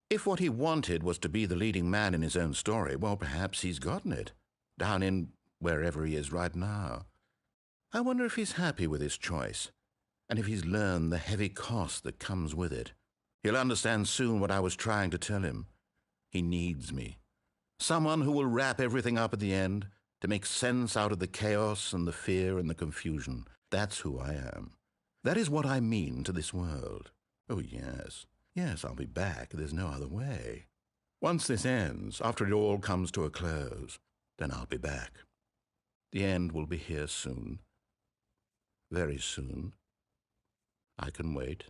If what he wanted was to be the leading man in his own story, well, perhaps he's gotten it, down in wherever he is right now. I wonder if he's happy with his choice, and if he's learned the heavy cost that comes with it. He'll understand soon what I was trying to tell him. He needs me. Someone who will wrap everything up at the end, to make sense out of the chaos and the fear and the confusion. That's who I am. That is what I mean to this world. Oh, yes. Yes, I'll be back. There's no other way. Once this ends, after it all comes to a close, then I'll be back. The end will be here soon. Very soon. I can wait.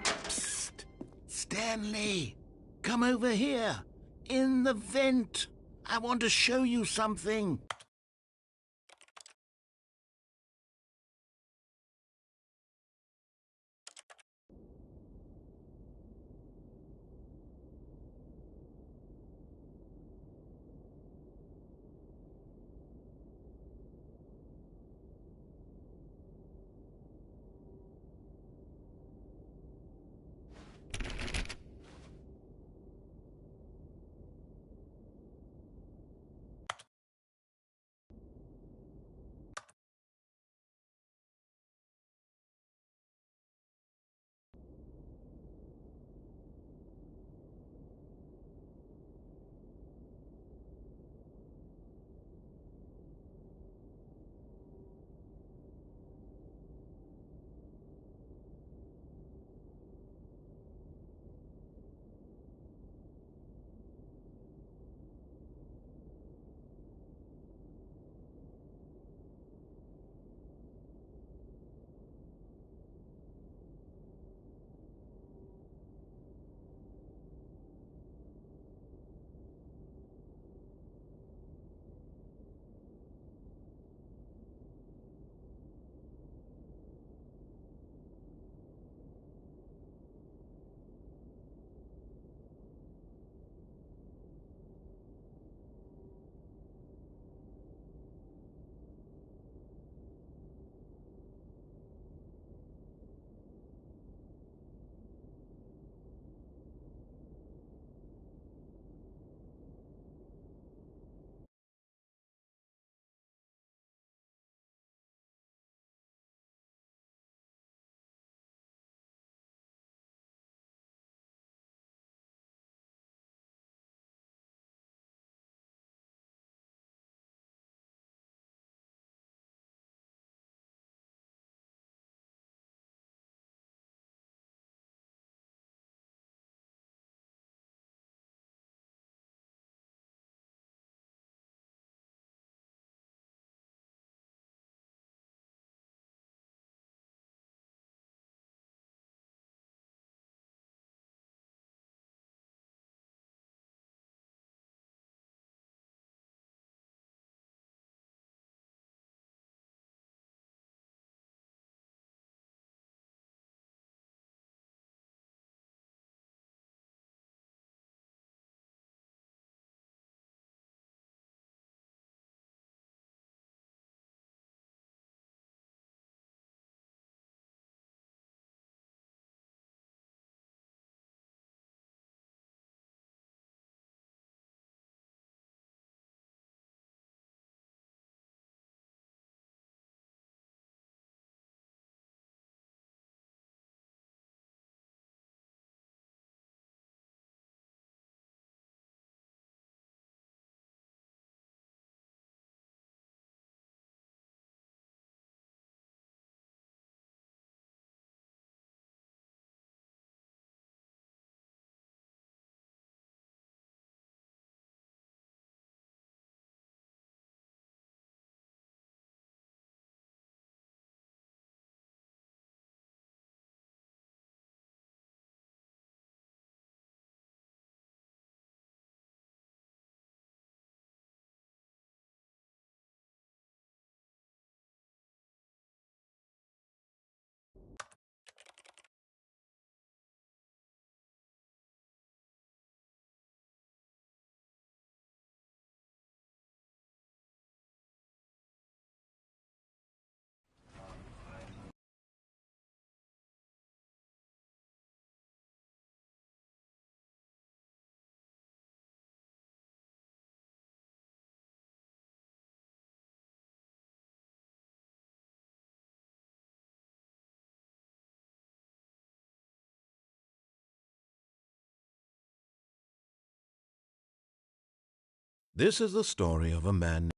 Psst! Stanley! Come over here! In the vent! I want to show you something! This is the story of a man